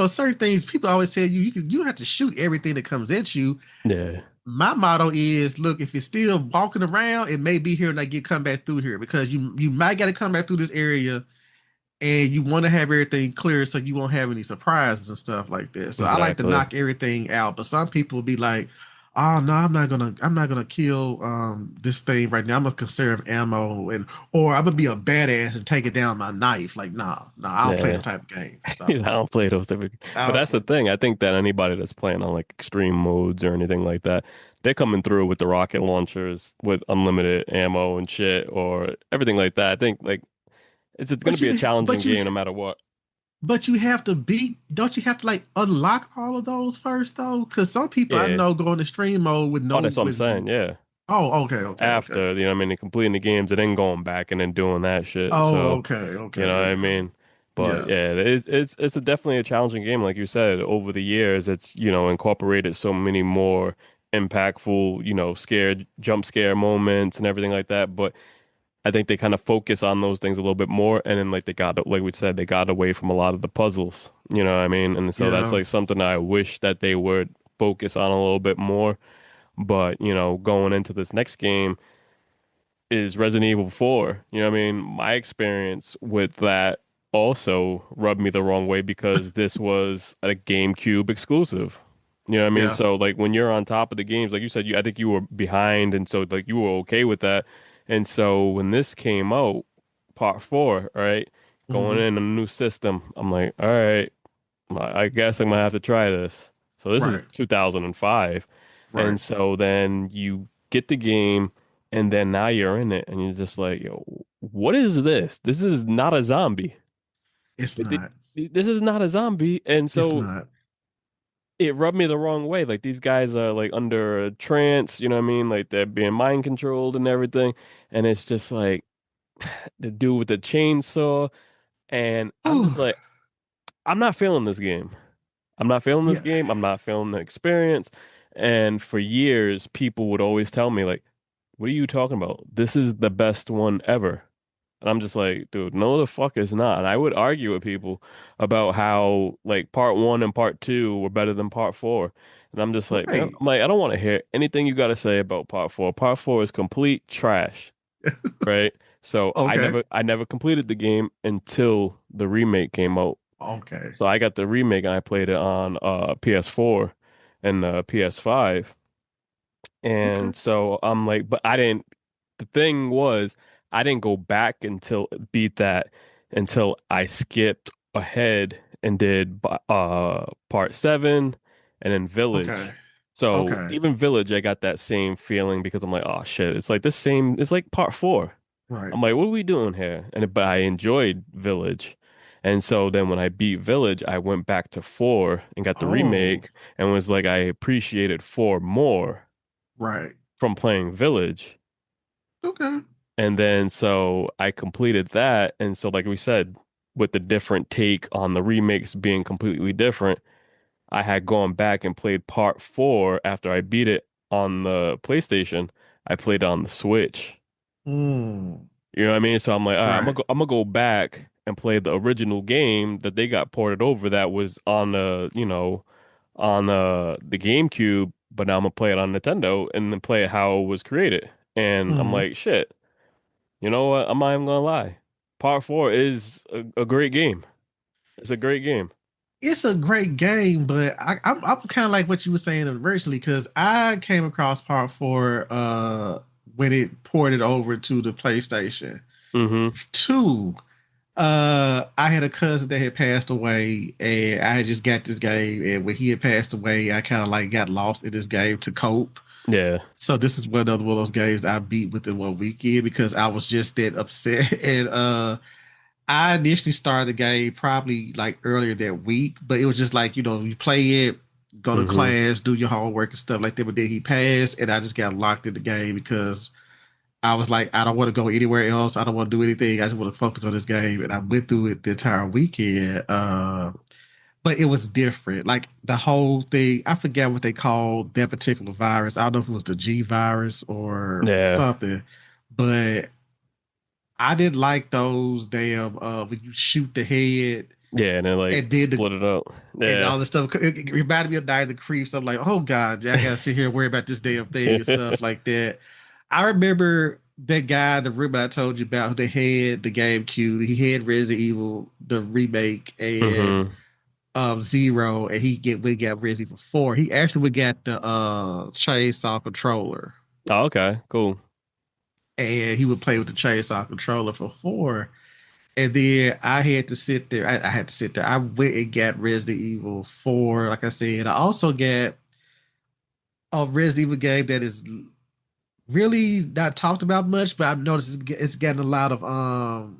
certain things people always tell you you don't have to shoot everything that comes at you. Yeah. My motto is, look, if it's still walking around, it may be here and I get come back through here because you might got to come back through this area, and you want to have everything clear so you won't have any surprises and stuff like that. So I like to Exactly. knock everything out, but some people will be like, "Oh no, I'm not gonna kill this thing right now. I'm gonna conserve ammo or I'm gonna be a badass and take it down with my knife." Like, nah, nah, I don't play no Yeah. type of game. I So don't play those type of, I but don't that's the play. thing. I think that anybody that's playing on like extreme modes or anything like that, they're coming through with the rocket launchers with unlimited ammo and shit or everything like that. I think like it's going to But be a you, challenging but you, game no matter what. but you have to beat. Don't you have to like unlock all of those first though? Because some people I Yeah. know go into stream mode with Oh, no that's what I'm with. saying. Yeah. Oh, okay, okay, okay. After, what I mean, and completing the games and then going back and then doing that shit. Oh, So, okay, you know okay, what I yeah, mean? But yeah, yeah, it's definitely a challenging game. Like you said, over the years, it's, incorporated so many more impactful, jump scare moments and everything like that. But I think they kind of focus on those things a little bit more. And then, like, like we said, they got away from a lot of the puzzles. You know what I mean? And so that's yeah. like something I wish that they would focus on a little bit more. But, going into this next game is Resident Evil 4. You know what I mean? My experience with that also rubbed me the wrong way because this was a GameCube exclusive. You know what I mean? Yeah. So like when you're on top of the games, like you said, I think you were behind, and so like you were okay with that. And so when this came out, part four, right, going Hmm. in a new system, I'm like, all right, I guess I'm gonna have to try this. So this is Right. 2005. Right. And so then you get the game and then now you're in it and you're just like, yo, what is this? This is not a zombie. It's It, not. this is not a zombie. And It's so not. it rubbed me the wrong way. Like these guys are like under a trance, you know what I mean? Like they're being mind controlled and everything. And it's just like the dude with the chainsaw. And I'm just Ooh. like, I'm not feeling this game. I'm not feeling this Yeah. game. I'm not feeling the experience. And for years, people would always tell me, like, what are you talking about? This is the best one ever. And I'm just like, dude, no, the fuck is not. And I would argue with people about how, like, part one and part two were better than part four. And I'm just like, man, Right. I'm like, I don't want to hear anything you got to say about part four. Part four is complete trash, right? So Okay. I never completed the game until the remake came out. Okay. So I got the remake and I played it on PS4 and PS5. Okay. And so I'm like, but I didn't, the thing was, I didn't go back until beat that until I skipped ahead and did part seven and then Okay. Village. So Okay. even Village, I got that same feeling because I'm like, oh shit, it's like the same, it's like part four. Right. I'm like, what are we doing here? But I enjoyed Village. And so then when I beat Village, I went back to four and got the Oh. remake and was like, I appreciated four more. Right. from playing Village. Okay. And then so I completed that. And so, like we said, with the different take on the remakes being completely different, I had gone back and played part four after I beat it on the PlayStation. I played it on the Switch. Mm, You know what I mean? So I'm like, all right, right. I'm gonna go back and play the original game that they got ported over that was on the GameCube, but now I'm gonna play it on Nintendo and then play it how it was created. And I'm Hmm. like, shit, you know what? I'm not even gonna lie. Part four is a great game. It's a great game. It's a great game, but I'm kind of like what you were saying originally because I came across Part Four when it ported over to the PlayStation Mm-hmm. 2. I had a cousin that had passed away, and I had just got this game. And when he had passed away, I kind of like got lost in this game to cope. Yeah. So this is one of those games I beat within one weekend because I was just that upset. And I initially started the game probably like earlier that week, but it was just like, you play it, go to Mm-hmm. class, do your homework and stuff like that. But then he passed, and I just got locked in the game because I was like, I don't want to go anywhere else. I don't want to do anything. I just want to focus on this game. And I went through it the entire weekend. But it was different. Like the whole thing, I forget what they called that particular virus. I don't know if it was the G virus or Yeah. something, but I didn't like those damn when you shoot the head Yeah, and then like and then split it up. and Yeah. all this stuff. It reminded me of Night of the Creeps. I'm like, oh god, I gotta sit here and worry about this damn thing and stuff like that. I remember that guy, the room I told you about, who had the GameCube. He had Resident Evil, the remake, and Mm-hmm. Zero, and we got Resident Evil 4. He actually we got the chainsaw controller, Oh, okay, cool. and he would play with the chainsaw controller for 4. And then I had to sit there. I had to sit there. I went and got Resident Evil 4. Like I said, I also got a Resident Evil game that is really not talked about much, but I've noticed it's gotten a lot of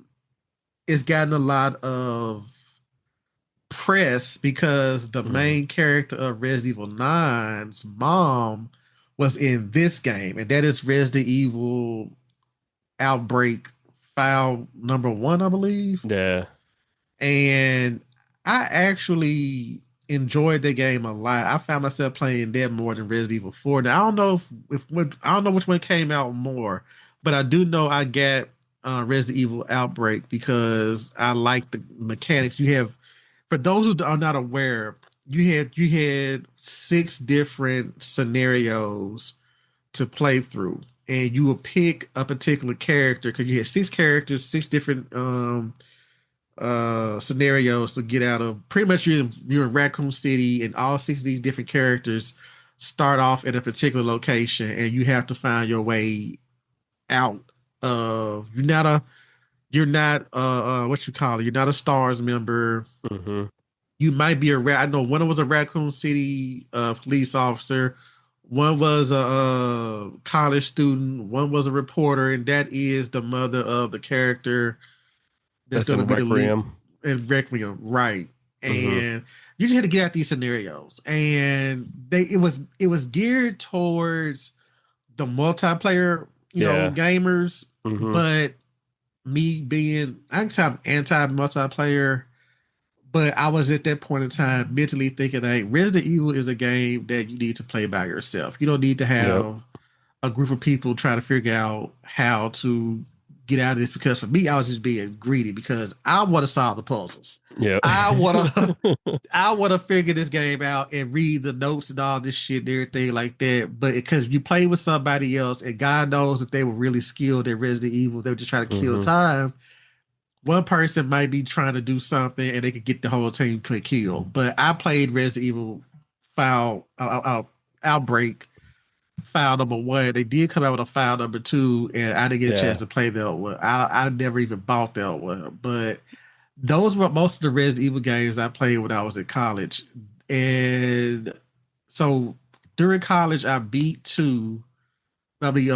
it's gotten a lot of press because the Mm-hmm. main character of Resident Evil Nine's mom was in this game, and that is Resident Evil Outbreak File number 1, I believe. Yeah. And I actually enjoyed the game a lot. I found myself playing that more than Resident Evil 4. Now I don't know I don't know which one came out more, but I do know I got Resident Evil Outbreak because I like the mechanics. You have, for those who are not aware, you had 6 different scenarios to play through, and you will pick a particular character because you had 6 characters, 6 different scenarios to get out of. Pretty much you're in Raccoon City, and all 6 of these different characters start off at a particular location, and you have to find your way out of. You're not what you call it. You're not a stars member. Mm-hmm. You might be a rat. I know one was a Raccoon City police officer. One was a college student. One was a reporter, and that is the mother of the character that's That's going to in be the lead Requiem. in Requiem, right? Mm-hmm. And you just had to get out these scenarios, and it was geared towards the multiplayer, Yeah. gamers. Mm-hmm. But me being, I can say I'm anti multiplayer, but I was at that point in time mentally thinking, hey, Resident Evil is a game that you need to play by yourself. You don't need to Yep. have a group of people trying to figure out how to get out of this, because for me, I was just being greedy because I want to solve the puzzles. Yep. I want to I want to figure this game out and read the notes and all this shit and everything like that. But because you play with somebody else, and God knows that they were really skilled at Resident Evil, they were just trying to kill Mm-hmm. time. One person might be trying to do something and they could get the whole team to kill. But I played Resident Evil File Outbreak File number 1. They did come out with a File number 2, and I didn't get a chance Yeah. to play that one. I never even bought that one. But those were most of the Resident Evil games I played when I was in college. And so during college, I beat 2. I mean,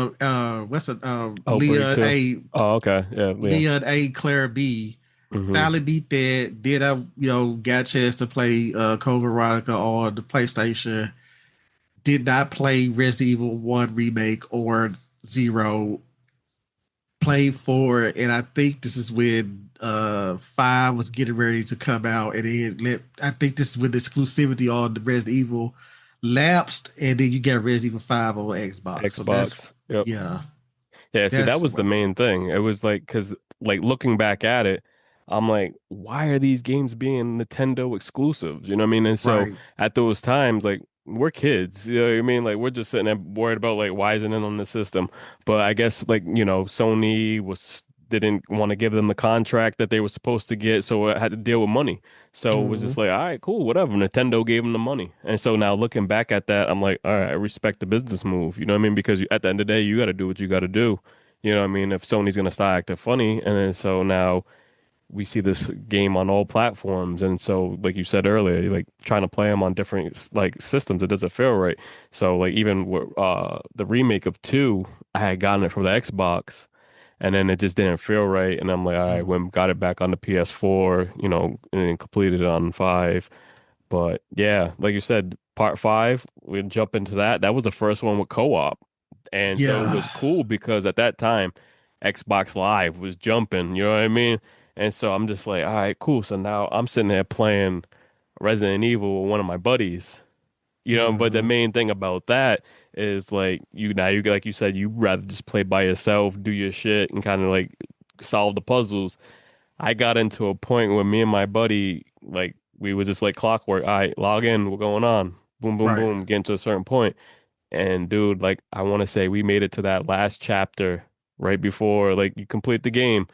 what's it? Outbreak too. A, Oh, okay. Yeah, Liam. Leon A, Claire B. Mm-hmm. Finally beat that. Did I, got a chance to play Code Veronica on the PlayStation. did not play Resident Evil 1 remake or 0, played 4, and I think this is when 5 was getting ready to come out, and then I think this is when the exclusivity on the Resident Evil lapsed, and then you got Resident Evil 5 on Xbox. So that's, Xbox. Yep. yeah, Yeah, see, that that's was the main thing. It was like, because, like, looking back at it, I'm like, why are these games being Nintendo exclusives? You know what I mean? And so right. at those times, like, we're kids. You know what I mean? Like, we're just sitting there worried about, like, why isn't it on the system? But I guess, like, Sony didn't want to give them the contract that they were supposed to get, so it had to deal with money. So it was Hmm. just like, all right, cool, whatever. Nintendo gave them the money. And so now looking back at that, I'm like, all right, I respect the business move. You know what I mean? Because at the end of the day, you got to do what you got to do. You know what I mean? If Sony's gonna start acting funny, and then so now we see this game on all platforms, and so like you said earlier, like trying to play them on different like systems, it doesn't feel right. So like even the remake of 2, I had gotten it from the Xbox, and then it just didn't feel right, and I'm like, all right, Hmm. when got it back on the PS4, and then completed it on 5. But yeah, like you said, part 5, we jump into that. That was the first one with co-op. And so it Yeah, was cool because at that time, Xbox Live was jumping, you know what I mean? And so I'm just like, all right, cool. So now I'm sitting there playing Resident Evil with one of my buddies. But the hmm, main thing about that is like you like you said, you rather just play by yourself, do your shit, and kind of like solve the puzzles. I got into a point where me and my buddy, like, we were just like clockwork. All right, log in, we're going on. Boom, boom, right. boom, getting to a certain point. And dude, like, I want to say we made it to that last chapter right before like you complete the game.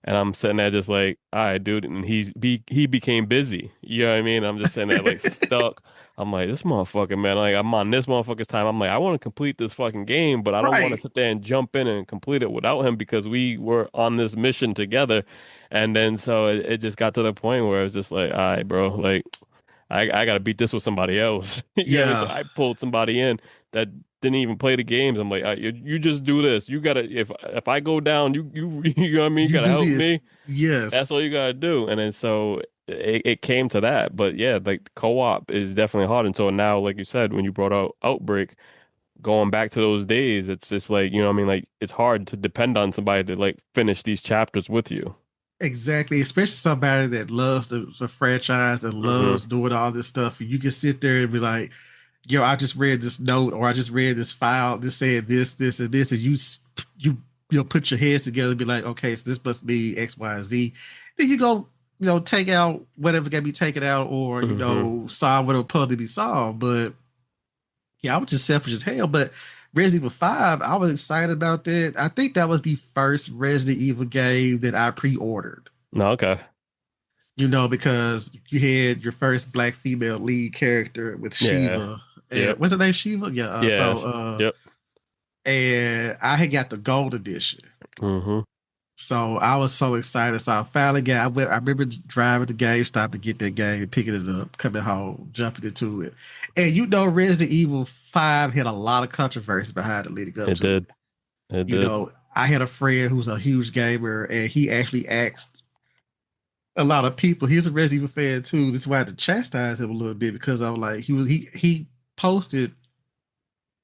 And I'm sitting there just like, all right, dude. And he became busy. You know what I mean? I'm just sitting there like stuck. I'm like, this motherfucker, man. Like, I'm on this motherfucker's time. I'm like, I want to complete this fucking game, but I don't want to Right. sit there and jump in and complete it without him because we were on this mission together. And then so it just got to the point where it was just like, all right, bro, like I gotta beat this with somebody else. You know what I mean? So Yeah, I pulled somebody in that didn't even play the games. I'm like, you just do this. You gotta if I go down, you you know what I mean? You you gotta do help this. me. Yes, That's all you gotta do. And then so it came to that. But yeah, like co-op is definitely hard. And so now, like you said, when you brought out Outbreak, going back to those days, it's just like, you know what I mean? Like it's hard to depend on somebody to like finish these chapters with you. exactly. Especially somebody that loves the franchise and Hmm. loves doing all this stuff. You can sit there and be like, yo, I just read this note or I just read this file. This said this, this, and this, and you put your heads together and be like, okay, so this must be X, Y, and Z. Then you go, take out whatever can be taken out, or Hmm. solve whatever puzzle to be solved. But yeah, I was just selfish as hell. But Resident Evil 5, I was excited about that. I think that was the first Resident Evil game that I pre-ordered. No, okay. Because you had your first black female lead character with Yeah. Shiva. And Yep. what's her name? Shiva? Yeah. Yeah. Yep. And I had got the gold edition. Hmm. So I was so excited. So I finally got, I remember driving to GameStop to get that game, picking it up, coming home, jumping into it. And Resident Evil 5 had a lot of controversy behind it leading up It to did. it. It You did. know, I had a friend who's a huge gamer, and he actually asked a lot of people. He's a Resident Evil fan too. This is why I had to chastise him a little bit because I was like, he posted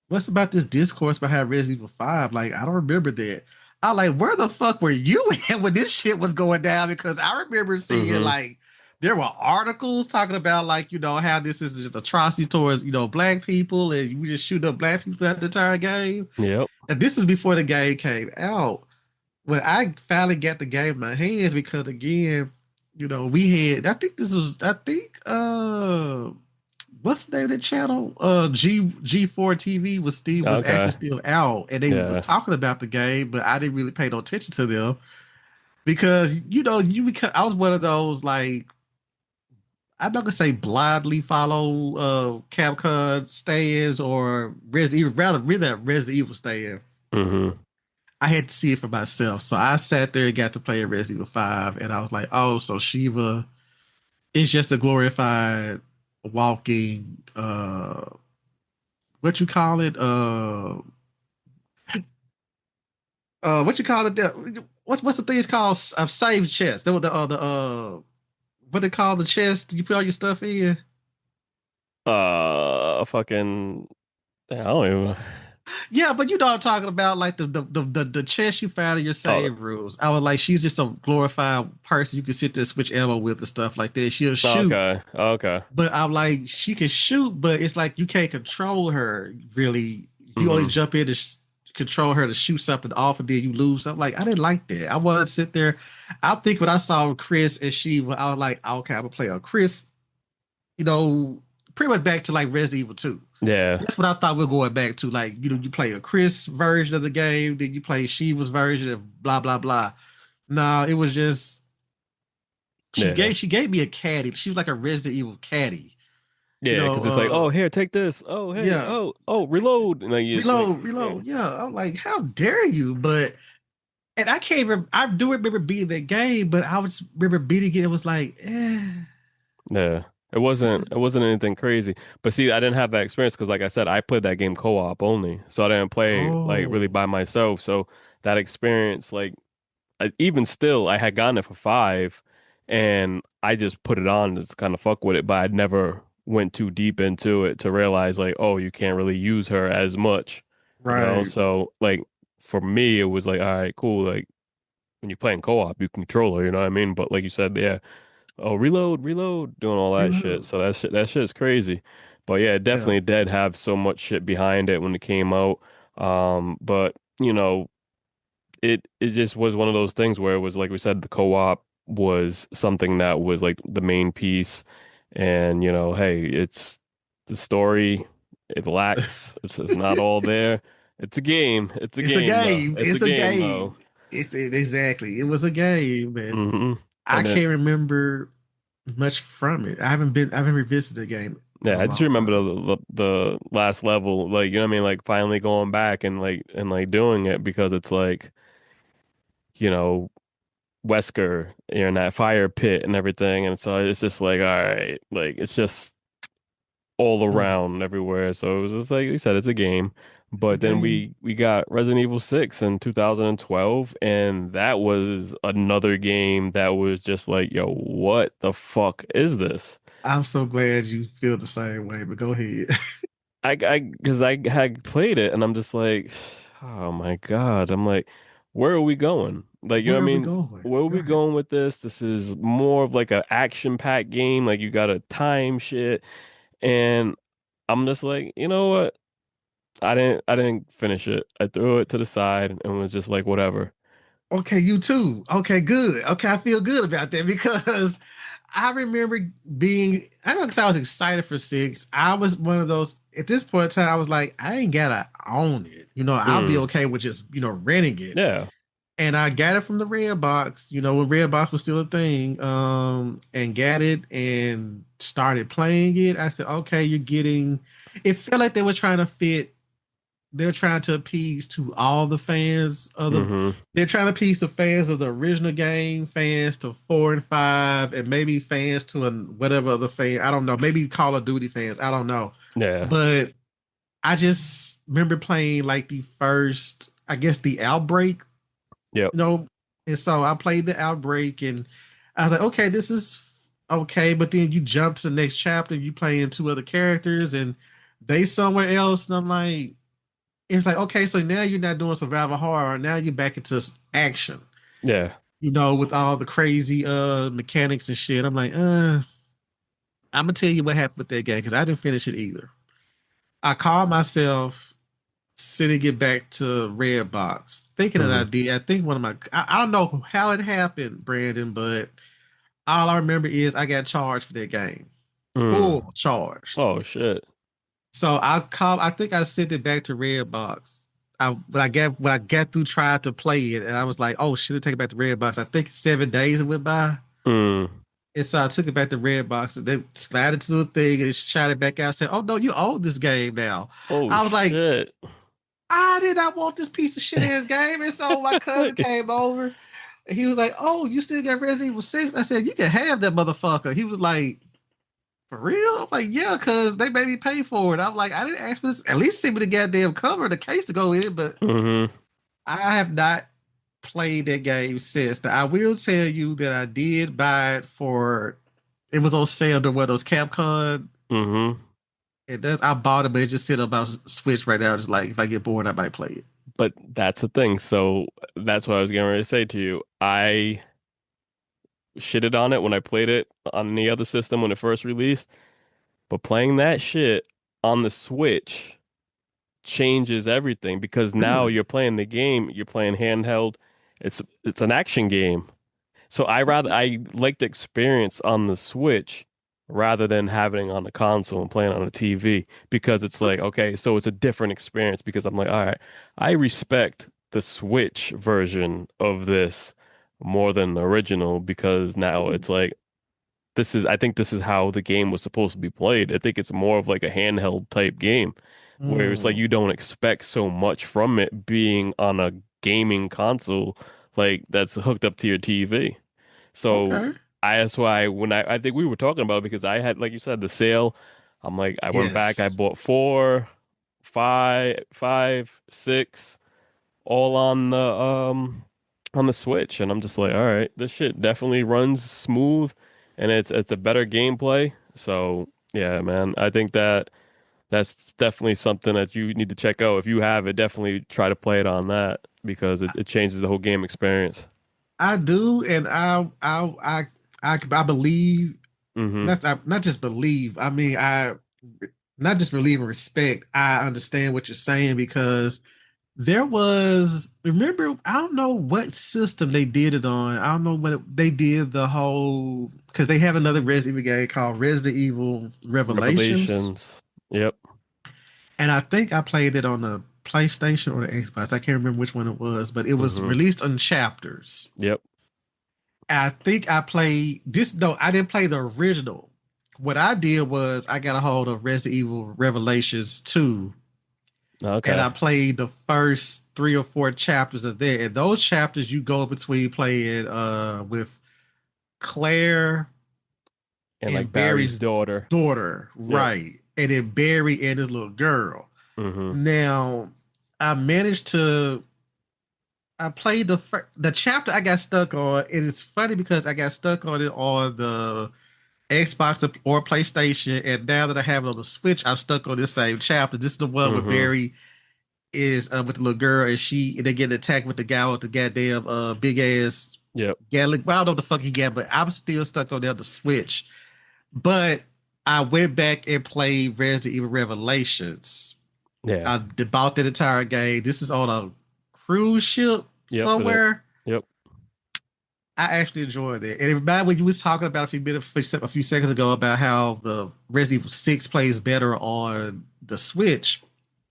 what's about this discourse behind Resident Evil 5? Like, I don't remember that. I like, where the fuck were you at when this shit was going down? Because I remember seeing Hmm. like there were articles talking about like, how this is just atrocity towards, black people and we just shoot up black people at the entire game. Yep. And this is before the game came out. When I finally got the game in my hands, because again, we had I think what's the name of that channel? G4 TV was actually Okay. still out, and they were Yeah. talking about the game, but I didn't really pay no attention to them because I was one of those like I'm not gonna say blindly follow Capcom stands or Resident Evil, rather really Resident Evil stand. Hmm. I had to see it for myself, so I sat there and got to play Resident Evil 5, and I was like, oh, so Shiva is just a glorified walking what you call it? What you call it? What's the thing it's called? Save chest. What they call the chest? You put all your stuff in. Fucking. I don't even. Yeah, but you know what I'm talking about, like the chest you found in your Oh, save rules. I was like, she's just a glorified person you can sit there switch ammo with and stuff like that. She'll shoot, okay, okay. but I'm like, she can shoot, but it's like you can't control her really. You only Hmm. jump in to control her to shoot something off, and then you lose. I'm like, I didn't like that. I wanted to sit there. I think when I saw Chris and she, I was like, okay, I'm gonna play on Chris. You know, pretty much back to like Resident Evil 2. Yeah, That's what I thought we are going back to. Like, you know, you play a Chris version of the game, then you play Shiva's version of blah blah blah. No, it was just yeah, she gave me a caddy. She was like a Resident Evil caddy. You yeah. know, Because it's like, oh, here, take this. Oh, hey, yeah, oh, reload. And like you, like, yeah, reload. Yeah, I'm like, how dare you? But and I can't even. I do remember beating that game, but I was remember beating it. It was like, yeah. this is It wasn't anything crazy. But see, I didn't have that experience because, like I said, I played that game co-op only, so I didn't play like really oh by myself. So that experience, like, even still, I had gotten it for five, and I just put it on just to kind of fuck with it, but I never went too deep into it to realize like, oh, you can't really use her as much, you know? right. So like for me, it was like, all right, cool. Like when you're playing co-op, you can control her, you know what I mean? But like you said, yeah, oh, reload, reload, doing all that shit. Reload. So that shit's crazy. But yeah, it Yeah. definitely did have so much shit behind it when it came out. But you know, it just was one of those things where it was like we said, the co-op was something that was like the main piece, and you know, hey, it's the story. It lacks. It's not all there. It's a game. It's a It's a game though. game. It's a It's a game game. though. Exactly. It was a game, and Hmm. I And then can't remember much from it. I haven't revisited the game in yeah, a I just long remember time. the last level, like you know what I mean, like finally going back and like doing it because it's like you know Wesker, you're in that fire pit and everything. And so it's just like, all right, like it's just all Mm, around everywhere. So it was just like you said, it's a game. it's a But then game. we got Resident Evil 6 in 2012, and that was another game that was just like, yo, what the fuck is this? I'm so glad you feel the same way, but go ahead. Because I had played it, and I'm just like, oh my God. I'm like, where are we going? Like, you know what Where I are we mean? going? Where are we Right. going with this? This is more of like an action-packed game. Like, you gotta time shit. And I'm just like, you know what? I didn't finish it. I threw it to the side and was just like, whatever. Okay, you too. Okay, good. Okay, I feel good about that because I remember I don't know, because I was excited for six. I was one of those at this point in time, I was like, I ain't gotta own it. You know, I'll be Mm, okay with just, renting it. yeah, And I got it from the Red Box, when Red Box was still a thing, and got it and started playing it. I said, okay, you're getting it felt like they're trying to appease to all the fans of mm-hmm, they're trying to appease the fans of the original game, fans to 4 and 5, and maybe fans to whatever other fan. I don't know, maybe Call of Duty fans. I don't know. yeah, But I just remember playing like the first, I guess the Outbreak, yep, you know, and so I played the Outbreak and I was like, okay, this is okay. But then you jump to the next chapter, you play in two other characters and they somewhere else. And I'm like, it's like, okay, so now you're not doing survival horror. Now you're back into action, yeah, with all the crazy mechanics and shit. I'm like, I'm gonna tell you what happened with that game because I didn't finish it either. I called myself sending it back to Redbox, thinking that I mm-hmm, did. I think one of I don't know how it happened, Brandon, but all I remember is I got charged for that game. mm. Full charged. Oh shit. So I think I sent it back to Redbox. When I got through trying to play it, and I was like, oh shit, take it back to Redbox. I think 7 days it went by. Mm. And so I took it back to Redbox and they slid it to the thing and shot it back out. Said, "Oh no, you own this game now." Oh I was like, shit. "I did not want this piece of shit ass game." And so my cousin came over and he was like, "Oh, you still got Resident Evil 6?" I said, "You can have that motherfucker." He was like, "For real?" I'm like, "Yeah, because they made me pay for it." I'm like, "I didn't ask for this. At least send me the goddamn cover, the case to go in it." But Mm-hmm. I have not played that game since. Now, I will tell you that I did buy it for. It was on sale to one of those Capcom Mm-hmm. It does. I bought it, but it just sit about Switch right now. Just like if I get bored, I might play it. But that's the thing. So that's what I was getting ready to say to you. I shitted on it when I played it on the other system when it first released, but playing that shit on the Switch changes everything because now Really? you're playing the game, you're playing handheld. It's an action game. So I like the experience on the Switch rather than having it on the console and playing on a TV because it's like, Okay. okay, so it's a different experience because I'm like, all right, I respect the Switch version of this more than the original because now Hmm. it's like I think this is how the game was supposed to be played. I think it's more of like a handheld type game where it's like you Mm. don't expect so much from it being on a gaming console like that's hooked up to your TV. So Okay. that's why when I think we were talking about it because I had, like you said, the sale. I'm like, I went back, I Yes. bought four, five, six, all on the Switch, and I'm just like, all right, this shit definitely runs smooth, and it's a better gameplay. So yeah, man, I think that's definitely something that you need to check out. If you have it, definitely try to play it on that because it changes the whole game experience. I do, and I believe Mm-hmm. not just believe. I mean, I not just believe and respect. I understand what you're saying because there was remember I don't know what system they did it on. I don't know they did the whole because they have another Resident Evil game called Resident Evil Revelations, Revelations. Yep. and I think I played it on the PlayStation or the Xbox. I can't remember which one it was, but it was Mm-hmm. released on chapters. Yep. I think I played this. No, I didn't play the original. What I did was I got a hold of Resident Evil Revelations 2 and Okay. I played the first three or four chapters of that. And those chapters you go between playing with Claire And like and Barry's Barry's daughter. daughter, Yep. right? And then Barry and his little girl. Mm-hmm. Now, I managed to I played the chapter I got stuck on, and it's funny because I got stuck on it on the Xbox or PlayStation, and now that I have it on the Switch, I'm stuck on this same chapter. This is the one where Mm-hmm. Barry is with the little girl, and they get attacked with the guy with the goddamn big ass Yep. Gatling. Well, I don't know what the fuck he got, but I'm still stuck on the Switch. But I went back and played Resident Evil Revelations. Yeah. I bought that entire game. This is on a cruise ship Yep. It. somewhere. Yep. I actually enjoyed it. And it reminded when you was talking about a few seconds ago about how the Resident Evil 6 plays better on the Switch.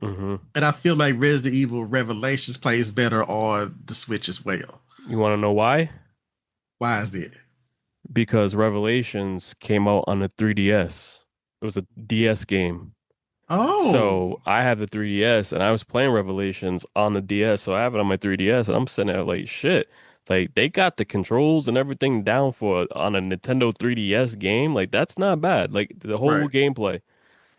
Mm-hmm. And I feel like Resident Evil Revelations plays better on the Switch as well. You want to know why? Why is that? Because Revelations came out on the 3DS. It was a DS game. Oh, So I have the 3DS and I was playing Revelations on the DS. So I have it on my 3DS and I'm sitting there like shit. Like they got the controls and everything down for on a Nintendo 3DS game. Like that's not bad. Like the whole right. gameplay.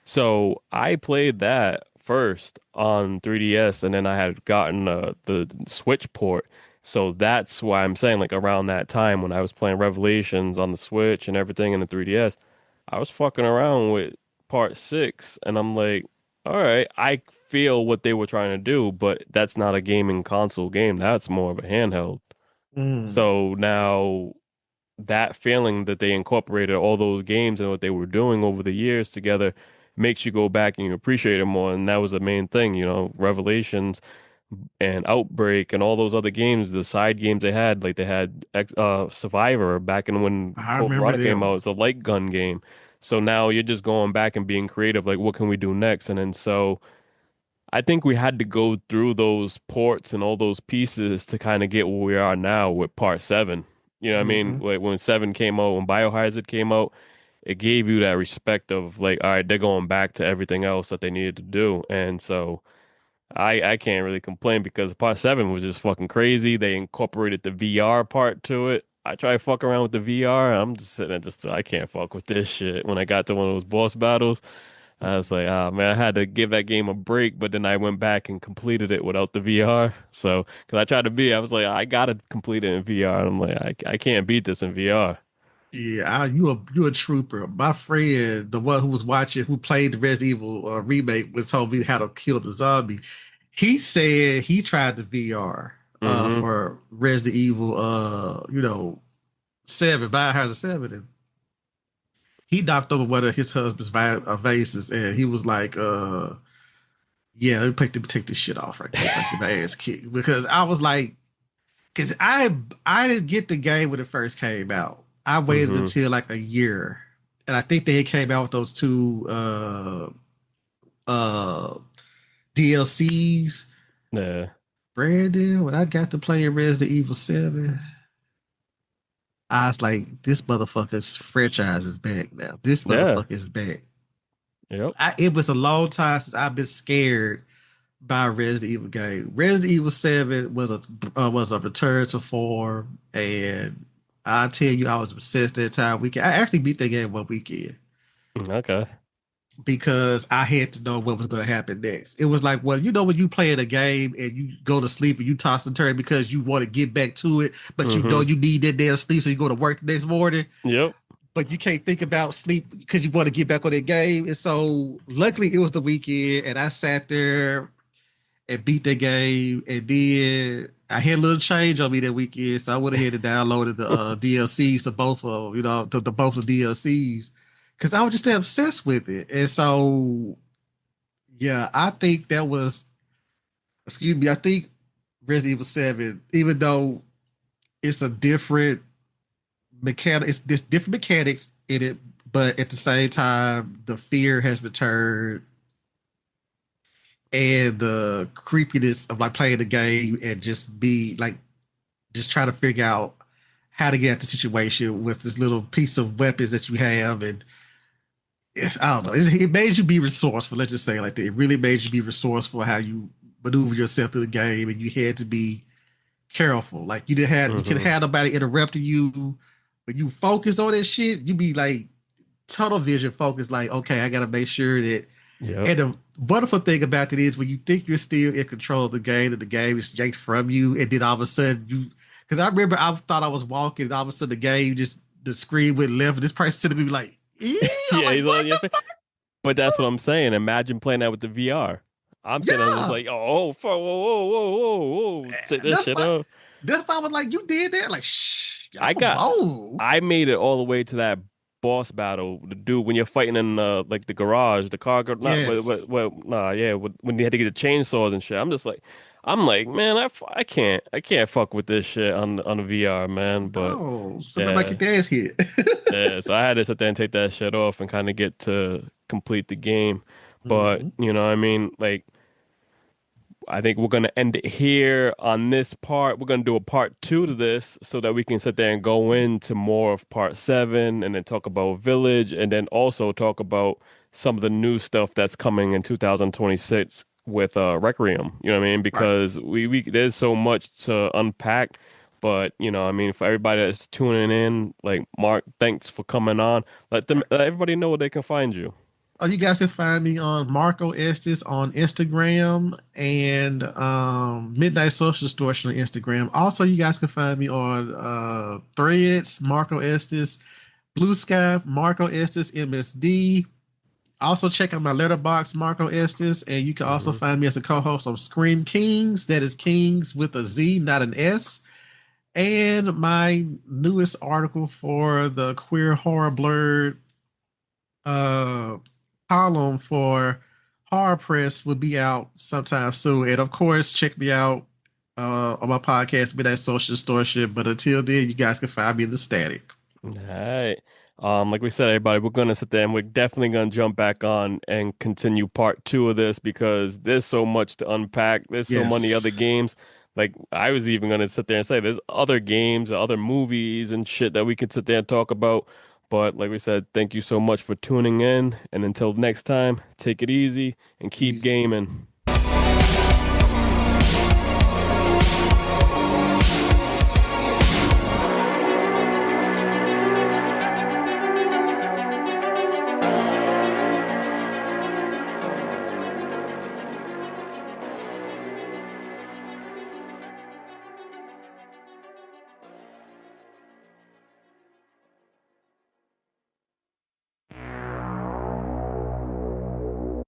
So I played that first on 3DS, and then I had gotten the Switch port. So that's why I'm saying, like, around that time when I was playing Revelations on the Switch and everything in the 3DS, I was fucking around with part six, and I'm like, all right, I feel what they were trying to do, but that's not a gaming console game. That's more of a handheld. Mm. So now that feeling that they incorporated all those games and what they were doing over the years together makes you go back and you appreciate it more. And that was the main thing, Revelations and Outbreak and all those other games, the side games they had, like they had Survivor back in when I Code remember Veronica came out. them. It's a light gun game. So now you're just going back and being creative, like what can we do next? And then so I think we had to go through those ports and all those pieces to kind of get where we are now with part seven. You know what I mean? Hmm. Like when seven came out, when Biohazard came out, it gave you that respect of like, all right, they're going back to everything else that they needed to do. And so I can't really complain because part seven was just fucking crazy. They incorporated the VR part to it. I try to fuck around with the VR. I'm just sitting there just I can't fuck with this shit. When I got to one of those boss battles, I was like, ah, man, I had to give that game a break, but then I went back and completed it without the VR. So, because I tried to I was like, I gotta complete it in VR. And I'm like, I can't beat this in VR. Yeah, you a trooper. My friend, the one who was watching, who played the Resident Evil remake, was told me how to kill the zombie. He said he tried the VR Hmm. for Resident Evil 7, Biohazard 7, and he knocked over one of his husband's vases, and he was like, yeah, let me take this shit off right quick if I get my ass kicked. Because I was like, because I didn't get the game when it first came out. I waited Hmm. until like a year, and I think they came out with those two uh DLCs. Yeah. Brandon, when I got to play Resident Evil 7, I was like, this motherfucker's franchise is back now. This Yeah. motherfucker is back. Yep. It was a long time since I've been scared by a Resident Evil game. Resident Evil 7 was a return to form, and I tell you, I was obsessed that entire weekend. I actually beat that game one weekend Okay. because I had to know what was going to happen next. It was like, well, when you play in a game and you go to sleep and you toss and turn because you want to get back to it, but you know Hmm. you need that damn sleep, so you go to work the next morning, Yep. but you can't think about sleep because you want to get back on that game. And so, luckily, it was the weekend, and I sat there and beat the game. And then I had a little change on me that weekend, so I went ahead and downloaded the DLCs to both of them, to both the DLCs, because I was just obsessed with it. And so, yeah, I think that was, excuse me, I think Resident Evil 7, even though it's a different it's this different mechanics in it, but at the same time, the fear has returned and the creepiness of like playing the game and just trying to figure out how to get out the situation with this little piece of weapons that you have. And I don't know, it made you be resourceful. Let's just say it like that. It really made you be resourceful how you maneuver yourself through the game, and you had to be careful. Like you could Hmm. have nobody interrupting you. When you focus on that shit, you be like tunnel vision focused. Like, okay, I gotta make sure that. Yep. And the wonderful thing about it is when you think you're still in control of the game, and the game is yanked from you, and then all of a sudden you, because I remember I thought I was walking, and all of a sudden the screen went left, and this person sitting me like, I'm Yeah, like, he's what on your the face. fuck? But that's what I'm saying. Imagine playing that with the VR. I'm sitting there just Yeah, like, oh, whoa, whoa, whoa, whoa, whoa, take that that's shit why. off. That's why I was like, you did that? Like, shh, I y'all got, bold. I made it all the way to that boss battle. The dude when you're fighting in like the garage, the car, not Yes. nah, yeah, when they had to get the chainsaws and shit. I'm like, man, I can't fuck with this shit on the VR, man. But No, somebody might yeah, get their ass hit. yeah. So I had to sit there and take that shit off and kind of get to complete the game. But Mhm. you know, what I mean, like. I think we're gonna end it here on this part. We're gonna do a part two to this so that we can sit there and go into more of part seven and then talk about Village and then also talk about some of the new stuff that's coming in 2026 with Requiem. You know what I mean? Right. Because we there's so much to unpack. But you know, I mean, for everybody that's tuning in, like Mark, thanks for coming on. Let everybody know where they can find you. You guys can find me on Marco Estes on Instagram and Midnight Social Distortion on Instagram. Also, you guys can find me on Threads, Marco Estes, Blue Sky, Marco Estes, MSD. Also, check out my letterbox, Marco Estes, and you can also Hmm. find me as a co-host on Scream Kings. That is Kings with a Z, not an S. And my newest article for the Queer Horror Blurred uh column for Horror Press will be out sometime soon. And of course, check me out on my podcast, Midnight Social Distortion. But until then, you guys can find me in the static. All right. Like we said, everybody, we're gonna sit there and we're definitely gonna jump back on and continue part two of this because there's so much to unpack. There's so many other Yes. games. Like I was even gonna sit there and say there's other games, other movies and shit that we could sit there and talk about. But like we said, thank you so much for tuning in. And until next time, take it easy and keep Peace. gaming.